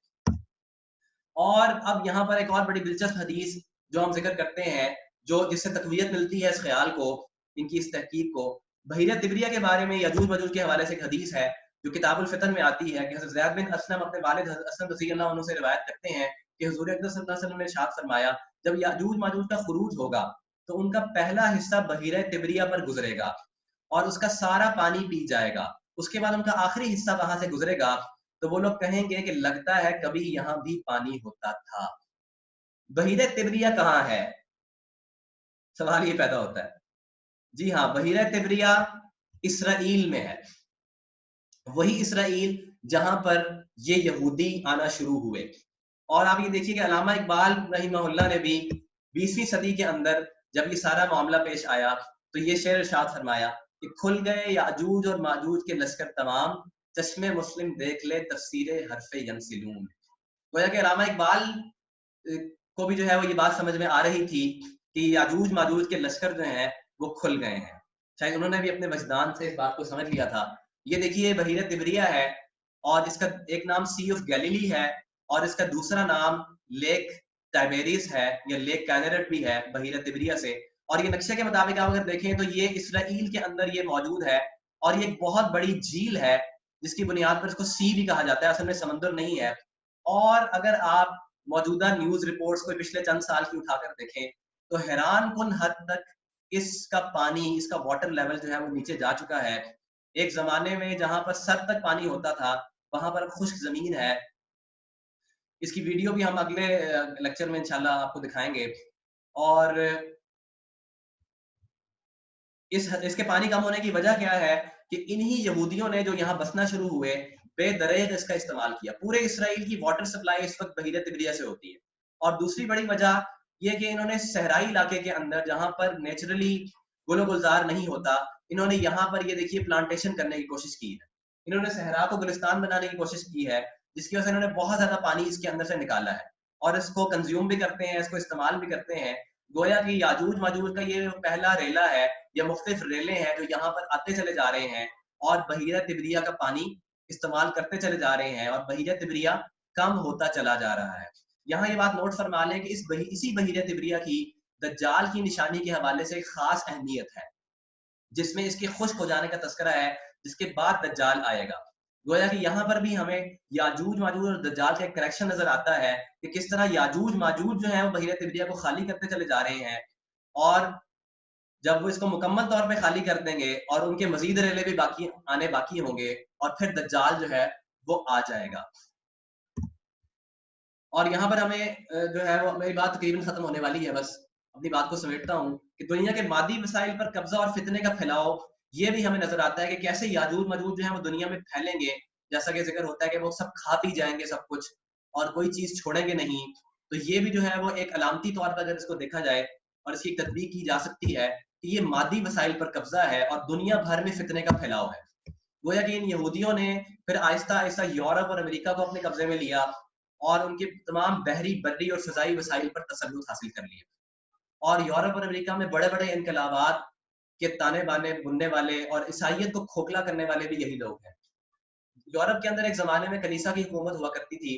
اور اب یہاں پر ایک اور بڑی دلچسپ حدیث جو ہم ذکر کرتے ہیں، جو جس سے تقویت ملتی ہے اس خیال کو، ان کی اس تحقیق کو، بحیرہ تبریہ کے بارے میں یاجوج ماجوج کے حوالے سے ایک حدیث ہے جو کتاب الفتن میں آتی ہے کہ حضرت زید بن اسلم اپنے والد حضرت اسلم رضی اللہ عنہ سے روایت کرتے ہیں کہ حضور اکرم صلی اللہ علیہ وسلم نے ارشاد فرمایا جب یاجوج ماجوج کا خروج ہوگا تو ان کا پہلا حصہ بحیرہ تبریہ پر گزرے گا اور اس کا سارا پانی پی جائے گا، اس کے بعد ان کا آخری حصہ وہاں سے گزرے گا تو وہ لوگ کہیں گے کہ لگتا ہے کبھی یہاں بھی پانی ہوتا تھا۔ بحیرہ تبریہ کہاں ہے؟ سوال یہ پیدا ہوتا ہے۔ جی ہاں، بحیرہ تبریہ اسرائیل میں ہے۔ وہی اسرائیل جہاں پر یہ یہودی آنا شروع ہوئے. اور آپ یہ دیکھیے کہ علامہ اقبال رحمہ اللہ نے بھی 20ویں صدی کے اندر جب یہ سارا معاملہ پیش آیا تو یہ شعر ارشاد فرمایا کہ کھل گئے یاجوج اور ماجوج کے لشکر تمام، چشم مسلم دیکھ لے تفسیر حرف ینسلون. گویا کہ علامہ اقبال کو بھی جو ہے وہ یہ بات سمجھ میں آ رہی تھی کہ یاجوج ماجوج کے لشکر جو ہیں وہ کھل گئے ہیں. شاید انہوں نے بھی اپنے وجدان سے اس بات کو سمجھ لیا تھا. یہ دیکھیے بحیرہ تبریہ ہے اور اس کا ایک نام سی آف گیلیلی ہے اور اس کا دوسرا نام لیک ٹائبیریس ہے یا لیک کینرٹ بھی ہے بحیرہ تبریہ سے. اور یہ نقشے کے مطابق آپ اگر دیکھیں تو یہ اسرائیل کے اندر یہ موجود ہے اور یہ ایک بہت بڑی جھیل ہے جس کی بنیاد پر اس کو سی بھی کہا جاتا ہے، اصل میں سمندر نہیں ہے. اور اگر آپ موجودہ نیوز رپورٹس کو پچھلے چند سال کی اٹھا کر دیکھیں تو حیران کن حد تک اس کا پانی، اس کا واٹر لیول جو ہے وہ نیچے جا چکا ہے. ایک زمانے میں جہاں پر سر تک پانی ہوتا تھا وہاں پر خشک زمین ہے. اس کی ویڈیو بھی ہم اگلے لیکچر میں انشاءاللہ آپ کو دکھائیں گے. اور اس کے پانی کم ہونے کی وجہ کیا ہے کہ انہی یہودیوں نے جو یہاں بسنا شروع ہوئے بے دریغ اس کا استعمال کیا. پورے اسرائیل کی واٹر سپلائی اس وقت بحیرہ تبریہ سے ہوتی ہے. اور دوسری بڑی وجہ یہ کہ انہوں نے صحرائی علاقے کے اندر جہاں پر نیچرلی گل و گلزار نہیں ہوتا، انہوں نے یہاں پر یہ دیکھیے پلانٹیشن کرنے کی کوشش کی ہے. انہوں نے صحرا کو گلستان بنانے کی کوشش کی ہے جس کی وجہ سے انہوں نے بہت زیادہ پانی اس کے اندر سے نکالا ہے اور اس کو کنزیوم بھی کرتے ہیں، اس کو استعمال بھی کرتے ہیں. گویا کہ یاجوج ماجوج کا یہ پہلا ریلا ہے یا مختلف ریلے ہیں جو یہاں پر آتے چلے جا رہے ہیں اور بحیرہ تبریہ کا پانی استعمال کرتے چلے جا رہے ہیں اور بحیرہ تبریہ کم ہوتا چلا جا رہا ہے. یہاں یہ بات نوٹ فرما لیں کہ اسی بحیرہ تبریہ کی دجال کی نشانی کے حوالے سے ایک خاص اہمیت ہے جس میں اس کے خشک ہو جانے کا تذکرہ ہے، جس کے بعد دجال آئے گا. گویا کہ یہاں پر بھی ہمیں یاجوج ماجوج اور دجال کا ایک کنیکشن نظر آتا ہے کہ کس طرح یاجوج ماجوج جو ہیں وہ بحیرہ تبریہ کو خالی کرتے چلے جا رہے ہیں اور جب وہ اس کو مکمل طور پہ خالی کر دیں گے اور ان کے مزید ریلے بھی باقی ہوں گے اور پھر دجال جو ہے وہ آ جائے گا. اور یہاں پر ہمیں جو ہے وہ میری بات تقریباً ختم ہونے والی ہے، بس اپنی بات کو سمیٹتا ہوں کہ دنیا کے مادی وسائل پر قبضہ اور فتنے کا پھیلاؤ یہ بھی ہمیں نظر آتا ہے کہ کیسے یاجوج ماجوج جو ہیں وہ دنیا میں پھیلیں گے. جیسا کہ ذکر ہوتا ہے کہ وہ سب کھا پی جائیں گے سب کچھ اور کوئی چیز چھوڑیں گے نہیں. تو یہ بھی جو ہے وہ ایک علامتی طور پر اگر اس کو دیکھا جائے اور اس کی تطبیق کی جا سکتی ہے کہ یہ مادی وسائل پر قبضہ ہے اور دنیا بھر میں فتنے کا پھیلاؤ ہے. گویا کہ ان یہودیوں نے پھر آہستہ آہستہ یورپ اور امریکہ کو اپنے قبضے میں لیا اور ان کے تمام بحری بری اور فضائی وسائل پر تسلط حاصل کر لیا. اور یورپ اور امریکہ میں بڑے بڑے انقلابات کے تانے بانے بننے والے اور عیسائیت کو کھوکھلا کرنے والے بھی یہی لوگ ہیں. یورپ کے اندر ایک زمانے میں کلیسا کی حکومت ہوا کرتی تھی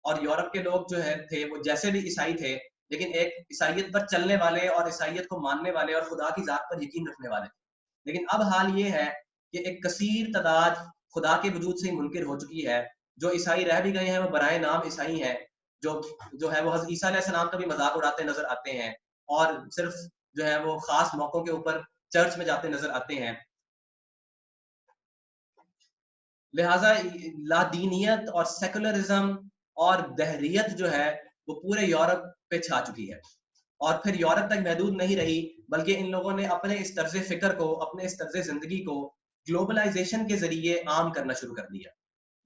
اور یورپ کے لوگ جو ہے تھے وہ جیسے بھی عیسائی تھے لیکن ایک عیسائیت پر چلنے والے اور عیسائیت کو ماننے والے اور خدا کی ذات پر یقین رکھنے والے. لیکن اب حال یہ ہے کہ ایک کثیر تعداد خدا کے وجود سے ہی منکر ہو چکی ہے. جو عیسائی رہ بھی گئے ہیں وہ برائے نام عیسائی ہیں، جو ہے وہ حضرت عیسیٰ علیہ السلام کا بھی مذاق اڑاتے نظر آتے ہیں اور صرف جو ہے وہ خاص موقعوں کے اوپر چرچ میں جاتے نظر آتے ہیں. لہٰذا لادینیت اور سیکولرزم اور دہریت جو ہے وہ پورے یورپ پہ چھا چکی ہے اور پھر یورپ تک محدود نہیں رہی بلکہ ان لوگوں نے اپنے اس طرز فکر کو، اپنے اس طرز زندگی کو گلوبلائزیشن کے ذریعے عام کرنا شروع کر دیا.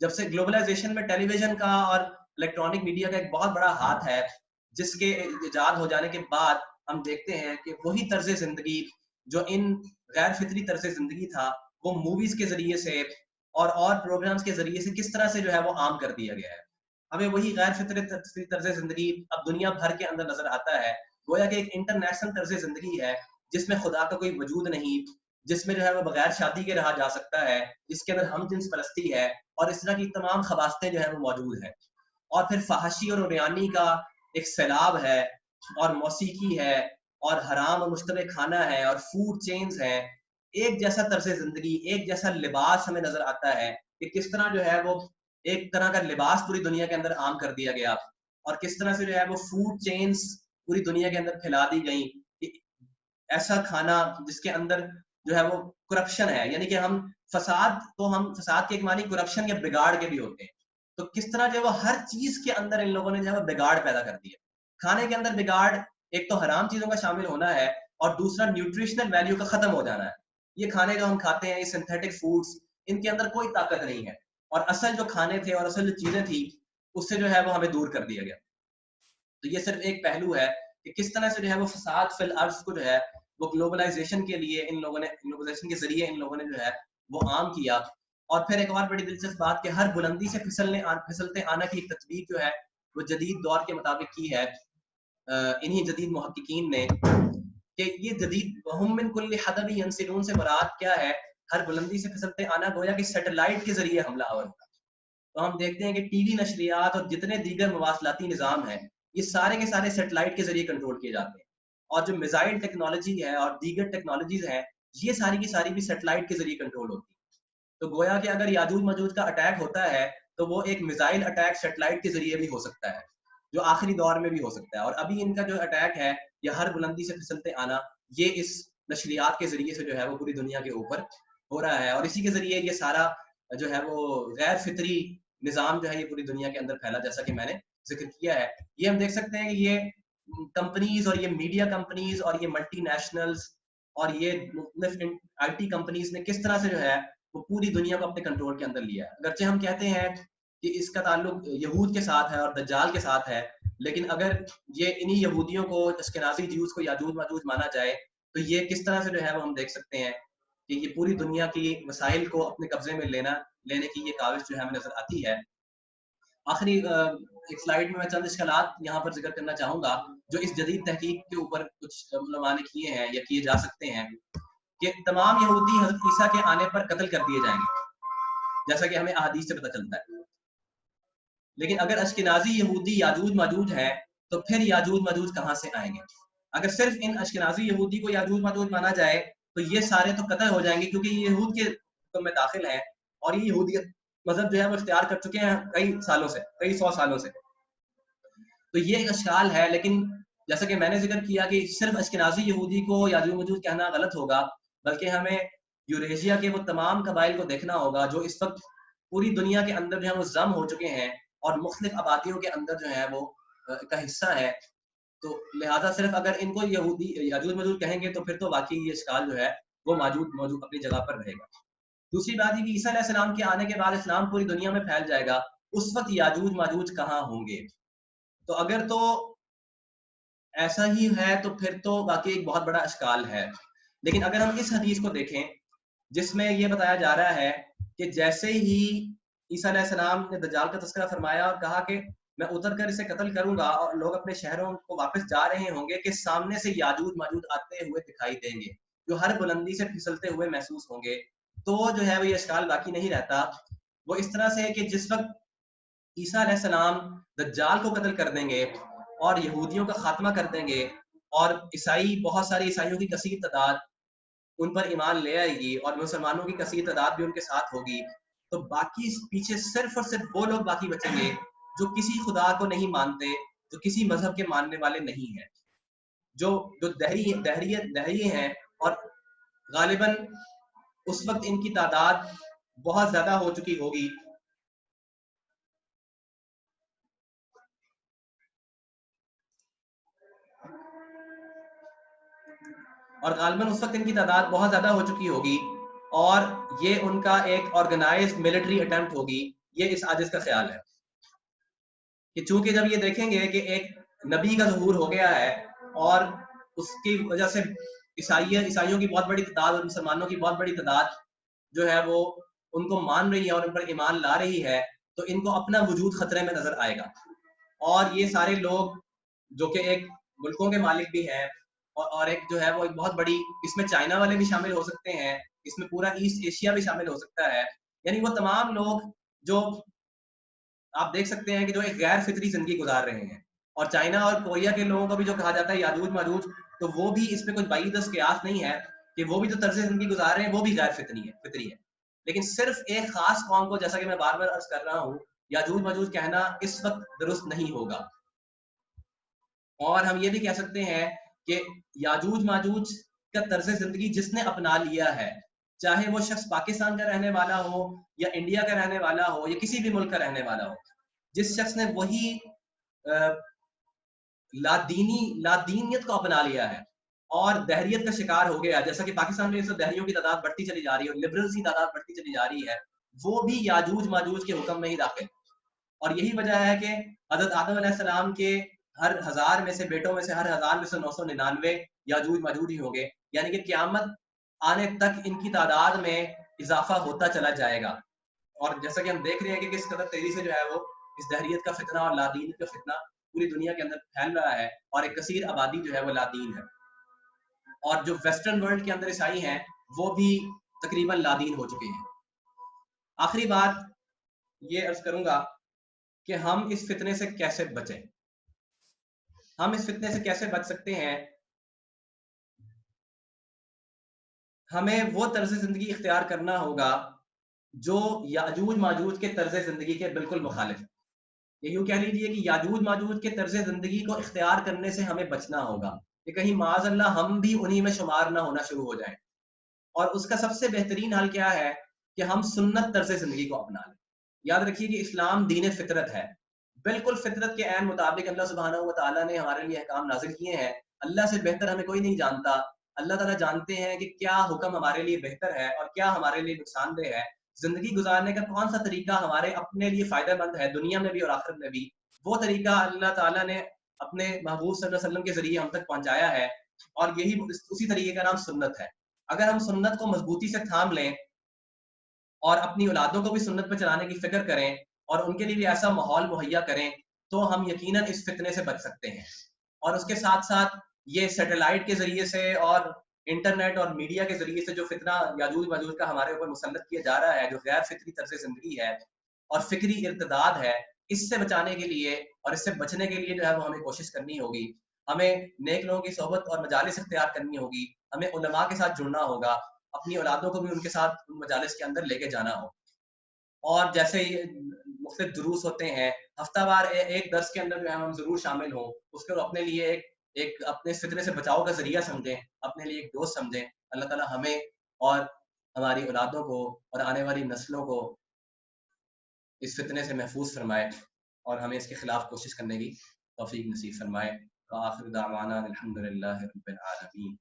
جب سے گلوبلائزیشن میں ٹیلی ویژن کا اور الیکٹرانک میڈیا کا ایک بہت بڑا ہاتھ ہے جس کے ایجاد ہو جانے کے بعد ہم دیکھتے ہیں کہ وہی طرز زندگی جو ان غیر فطری طرز زندگی تھا وہ موویز کے ذریعے سے اور پروگرامز کے ذریعے سے کس طرح سے جو ہے وہ عام کر دیا گیا ہے. ہمیں وہی غیر فطری طرز زندگی اب دنیا بھر کے اندر نظر آتا ہے. گویا کہ ایک انٹرنیشنل طرز زندگی ہے جس میں خدا کا کوئی وجود نہیں، جس میں جو ہے وہ بغیر شادی کے رہا جا سکتا ہے، جس کے اندر ہم جنس پرستی ہے اور اس طرح کی تمام خباستیں جو ہیں وہ موجود ہیں. اور پھر فحاشی اور عریانی کا ایک سیلاب ہے اور موسیقی ہے اور حرام اور مشتبہ کھانا ہے اور فوڈ چینز ہیں. ایک جیسا طرز زندگی، ایک جیسا لباس ہمیں نظر آتا ہے کہ کس طرح جو ہے وہ ایک طرح کا لباس پوری دنیا کے اندر عام کر دیا گیا اور کس طرح سے جو ہے وہ فوڈ چینز پوری دنیا کے اندر پھیلا دی گئی. ایسا کھانا جس کے اندر جو ہے وہ کرپشن ہے، یعنی کہ ہم فساد کے ایک معنی کرپشن یا بگاڑ کے بھی ہوتے ہیں. تو کس طرح جو ہے وہ ہر چیز کے اندر ان لوگوں نے جو ہے وہ بگاڑ پیدا کر دیا. کھانے کے اندر بگاڑ، ایک تو حرام چیزوں کا شامل ہونا ہے اور دوسرا نیوٹریشنل ویلیو کا ختم ہو جانا ہے. یہ کھانے جو ہم کھاتے ہیں، یہ سنتھیٹک فوڈز ان کے اندر کوئی طاقت نہیں ہے، اور اصل جو کھانے تھے اور اصل جو چیزیں تھی اس سے جو ہے وہ ہمیں دور کر دیا گیا. تو یہ صرف ایک پہلو ہے کہ کس طرح سے جو ہے وہ فساد فی الارض کو جو ہے وہ گلوبلائزیشن کے لیے ان لوگوں نے، گلوبلائزیشن کے ذریعے ان لوگوں نے جو ہے وہ عام کیا. اور پھر ایک اور بڑی دلچسپ بات کہ ہر بلندی سے پھسلتے آنا کی تطبیق جو ہے وہ جدید دور کے مطابق کی ہے انہی جدید محققین نے، کہ یہ جدید ہم من کل حدب ینسلون سے مراد کیا ہے؟ ہر بلندی سے پھسلتے آنا گویا کہ سیٹلائٹ کے ذریعے حملہ آور ہوگا. تو ہم دیکھتے ہیں کہ ٹی وی نشریات اور جتنے دیگر مواصلاتی نظام ہیں یہ سارے کے سارے سیٹلائٹ کے ذریعے کنٹرول کیے جاتے ہیں، اور جو میزائل ٹیکنالوجی ہے اور دیگر ٹیکنالوجیز ہیں یہ ساری کی ساری بھی سیٹلائٹ کے ذریعے کنٹرول ہوتی ہیں. تو گویا کہ اگر یاجوج ماجوج کا اٹیک ہوتا ہے تو وہ ایک میزائل اٹیک سیٹلائٹ کے ذریعے بھی ہو سکتا ہے، جو آخری دور میں بھی ہو سکتا ہے. اور ابھی ان کا جو اٹیک ہے یا ہر بلندی سے پھسلتے آنا یہ اس نشریات کے ذریعے سے جو ہے وہ پوری دنیا کے اوپر ہو رہا ہے، اور اسی کے ذریعے یہ سارا جو ہے وہ غیر فطری نظام جو ہے یہ پوری دنیا کے اندر پھیلا، جیسا کہ میں نے ذکر کیا ہے. یہ ہم دیکھ سکتے ہیں کہ یہ کمپنیز اور یہ میڈیا کمپنیز اور یہ ملٹی نیشنلز اور یہ مختلف آئی ٹی کمپنیز نے کس طرح سے جو ہے وہ پوری دنیا کو اپنے کنٹرول کے اندر لیا ہے. اگرچہ ہم کہتے ہیں کہ اس کا تعلق یہود کے ساتھ ہے اور دجال کے ساتھ ہے، لیکن اگر یہ انہی یہودیوں کو، اشکنازی جیوز کو یاجوج ماجوج مانا جائے تو یہ کس طرح سے جو ہے وہ ہم دیکھ سکتے ہیں کہ یہ پوری دنیا کی وسائل کو اپنے قبضے میں لینے کی یہ کاوش جو ہے ہمیں نظر آتی ہے. آخری ایک سلائیڈ میں چند اشکالات یہاں پر ذکر کرنا چاہوں گا جو اس جدید تحقیق کے اوپر کچھ علماء نے کیے ہیں یا کیے جا سکتے ہیں، کہ تمام یہودی حضرت عیسیٰ کے آنے پر قتل کر دیے جائیں گے جیسا کہ ہمیں احادیث سے پتہ چلتا ہے. لیکن اگر اشکنازی یہودی یاجوج ماجوج ہیں تو پھر یاجوج ماجوج کہاں سے آئیں گے؟ اگر صرف ان اشکنازی یہودی کو یاجوج ماجوج مانا جائے تو یہ سارے تو قتل ہو جائیں گے، کیونکہ یہ یہود کے حکم میں داخل ہیں اور یہ یہودیت مذہب جو ہے وہ اختیار کر چکے ہیں کئی سالوں سے، کئی سو سالوں سے. تو یہ ایک اشکال ہے. لیکن جیسا کہ میں نے ذکر کیا کہ صرف اشکنازی یہودی کو یاجوج ماجوج کہنا غلط ہوگا، بلکہ ہمیں یوریشیا کے وہ تمام قبائل کو دیکھنا ہوگا جو اس وقت پوری دنیا کے اندر جو ہے وہ ضم ہو چکے ہیں اور مختلف آبادیوں کے اندر جو ہے وہ کا حصہ ہے. تو لہٰذا صرف اگر ان کو یہودی یاجوج ماجوج کہیں گے تو پھر تو واقعی یہ اشکال جو ہے وہ موجود اپنی جگہ پر رہے گا. دوسری بات یہ کہ عیسیٰ علیہ السلام کے آنے کے بعد اسلام پوری دنیا میں پھیل جائے گا، اس وقت یاجوج ماجوج کہاں ہوں گے؟ تو اگر تو ایسا ہی ہے تو پھر تو واقعی ایک بہت بڑا اشکال ہے. لیکن اگر ہم اس حدیث کو دیکھیں جس میں یہ بتایا جا رہا ہے کہ جیسے ہی عیسیٰ علیہ السلام نے دجال کا تذکرہ فرمایا اور کہا کہ میں اتر کر اسے قتل کروں گا اور لوگ اپنے شہروں کو واپس جا رہے ہوں گے کہ سامنے سے یاجوج ماجوج آتے ہوئے دکھائی دیں گے جو ہر بلندی سے پھسلتے ہوئے محسوس ہوں گے، تو جو ہے وہ یہ اشکال باقی نہیں رہتا. وہ اس طرح سے ہے کہ جس وقت عیسیٰ علیہ السلام دجال کو قتل کر دیں گے اور یہودیوں کا خاتمہ کر دیں گے اور عیسائی، بہت سارے عیسائیوں کی کثیر تعداد ان پر ایمان لے آئے گی اور مسلمانوں کی کثیر تعداد بھی ان کے ساتھ ہوگی، تو باقی پیچھے صرف اور صرف وہ لوگ باقی بچیں گے جو کسی خدا کو نہیں مانتے، جو کسی مذہب کے ماننے والے نہیں ہیں، جو دہریے ہیں. اور غالباً اس وقت ان کی تعداد بہت زیادہ ہو چکی ہوگی. اور غالباً اس وقت ان کی تعداد بہت زیادہ ہو چکی ہوگی اور یہ ان کا ایک آرگنائزڈ ملٹری اٹیمپٹ ہوگی. یہ اس عاجز کا خیال ہے کہ چونکہ جب یہ دیکھیں گے کہ ایک نبی کا ظہور ہو گیا ہے اور اس کی وجہ سے عیسائیوں کی بہت بڑی تعداد اور مسلمانوں کی بہت بڑی تعداد جو ہے وہ ان کو مان رہی ہے اور ان پر ایمان لا رہی ہے، تو ان کو اپنا وجود خطرے میں نظر آئے گا. اور یہ سارے لوگ جو کہ ایک ملکوں کے مالک بھی ہیں اور ایک جو ہے وہ ایک بہت بڑی، اس میں چائنا والے بھی شامل ہو سکتے ہیں، اس میں پورا ایسٹ ایشیا بھی شامل ہو سکتا ہے، یعنی وہ تمام لوگ جو آپ دیکھ سکتے ہیں کہ جو ایک غیر فطری زندگی گزار رہے ہیں. اور چائنا اور کوریا کے لوگوں کو بھی جو کہا جاتا ہے یاجوج ماجوج، تو وہ بھی اس میں کوئی بعید قیاس نہیں ہے کہ وہ بھی جو طرز زندگی گزار رہے ہیں وہ بھی غیر فطری ہے. لیکن صرف ایک خاص قوم کو، جیسا کہ میں بار بار عرض کر رہا ہوں، یاجوج ماجوج کہنا اس وقت درست نہیں ہوگا. اور ہم یہ بھی کہہ سکتے ہیں کہ یاجوج ماجوج کا طرز زندگی جس نے اپنا لیا ہے، چاہے وہ شخص پاکستان کا رہنے والا ہو یا انڈیا کا رہنے والا ہو یا کسی بھی ملک کا رہنے والا ہو، جس شخص نے وہی لادینیت کو اپنا لیا ہے، اور دہریت کا شکار ہو گیا، جیسا کہ پاکستان میں اس وقت دہریوں کی تعداد بڑھتی چلی جا رہی ہے اور لبرلز کی تعداد بڑھتی چلی جا رہی ہے، وہ بھی یاجوج ماجوج کے حکم میں ہی داخل. اور یہی وجہ ہے کہ حضرت آدم علیہ السلام کے ہر 1000 میں سے بیٹوں میں سے ہر 1000 میں سے 999 یاجوج ماجوج ہی ہوں گے، یعنی کہ قیامت آنے تک ان کی تعداد میں اضافہ ہوتا چلا جائے گا. اور جیسا کہ ہم دیکھ رہے ہیں کہ کس قدر تیزی سے جو ہے وہ اس دہریت کا فتنہ اور لادین کا فتنہ پوری دنیا کے اندر پھیل رہا ہے، اور ایک کثیر آبادی جو ہے وہ لادین ہے. اور جو ویسٹرن ورلڈ کے اندر عیسائی ہیں وہ بھی تقریباً لادین ہو چکے ہیں. آخری بات یہ عرض کروں گا کہ ہم اس فتنے سے کیسے بچیں. ہم اس فتنے سے کیسے بچ سکتے ہیں؟ ہمیں وہ طرز زندگی اختیار کرنا ہوگا جو یاجوج ماجوج کے طرز زندگی کے بالکل مخالف ہے. یہ یوں کہہ لیجیے کہ یاجوج ماجوج کے طرز زندگی کو اختیار کرنے سے ہمیں بچنا ہوگا کہ کہیں معاذ اللہ ہم بھی انہی میں شمار نہ ہونا شروع ہو جائیں. اور اس کا سب سے بہترین حل کیا ہے کہ ہم سنت طرز زندگی کو اپنا لیں. یاد رکھیے کہ اسلام دین فطرت ہے، بالکل فطرت کے عین مطابق اللہ سبحانہ و تعالیٰ نے ہمارے لیے احکام نازل کیے ہیں. اللہ سے بہتر ہمیں کوئی نہیں جانتا. اللہ تعالیٰ جانتے ہیں کہ کیا حکم ہمارے لیے بہتر ہے اور کیا ہمارے لیے نقصان دہ ہے. زندگی گزارنے کا کون سا طریقہ ہمارے اپنے لیے فائدہ مند ہے دنیا میں بھی اور آخرت میں بھی، وہ طریقہ اللہ تعالیٰ نے اپنے محبوب صلی اللہ علیہ وسلم کے ذریعے ہم تک پہنچایا ہے، اور یہی اسی طریقے کا نام سنت ہے. اگر ہم سنت کو مضبوطی سے تھام لیں اور اپنی اولادوں کو بھی سنت پہ چلانے کی فکر کریں اور ان کے لیے بھی ایسا ماحول مہیا کریں تو ہم یقیناً اس فتنے سے بچ سکتے ہیں. اور اس کے ساتھ ساتھ یہ سیٹلائٹ کے ذریعے سے اور انٹرنیٹ اور میڈیا کے ذریعے سے جو فتنہ یاجوج ماجوج کا ہمارے اوپر مسلط کیا جا رہا ہے، جو غیر فطری طرز زندگی ہے اور فکری ارتداد ہے، اس سے بچانے کے لیے اور اس سے بچنے کے لیے جو ہے وہ ہمیں کوشش کرنی ہوگی. ہمیں نیک لوگوں کی صحبت اور مجالس اختیار کرنی ہوگی، ہمیں علماء کے ساتھ جڑنا ہوگا، اپنی اولادوں کو بھی ان کے ساتھ ان مجالس کے اندر لے کے جانا ہو. اور جیسے مختلف دروس ہوتے ہیں، ہفتہ وار ایک درس کے اندر جو ہے ہم ضرور شامل ہوں، اس کو اپنے لیے ایک اپنے فتنے سے بچاؤ کا ذریعہ سمجھیں، اپنے لیے ایک دوست سمجھیں. اللہ تعالیٰ ہمیں اور ہماری اولادوں کو اور آنے والی نسلوں کو اس فتنے سے محفوظ فرمائے اور ہمیں اس کے خلاف کوشش کرنے کی توفیق نصیب فرمائے. وآخر دعوانا الحمد للہ رب العالمین.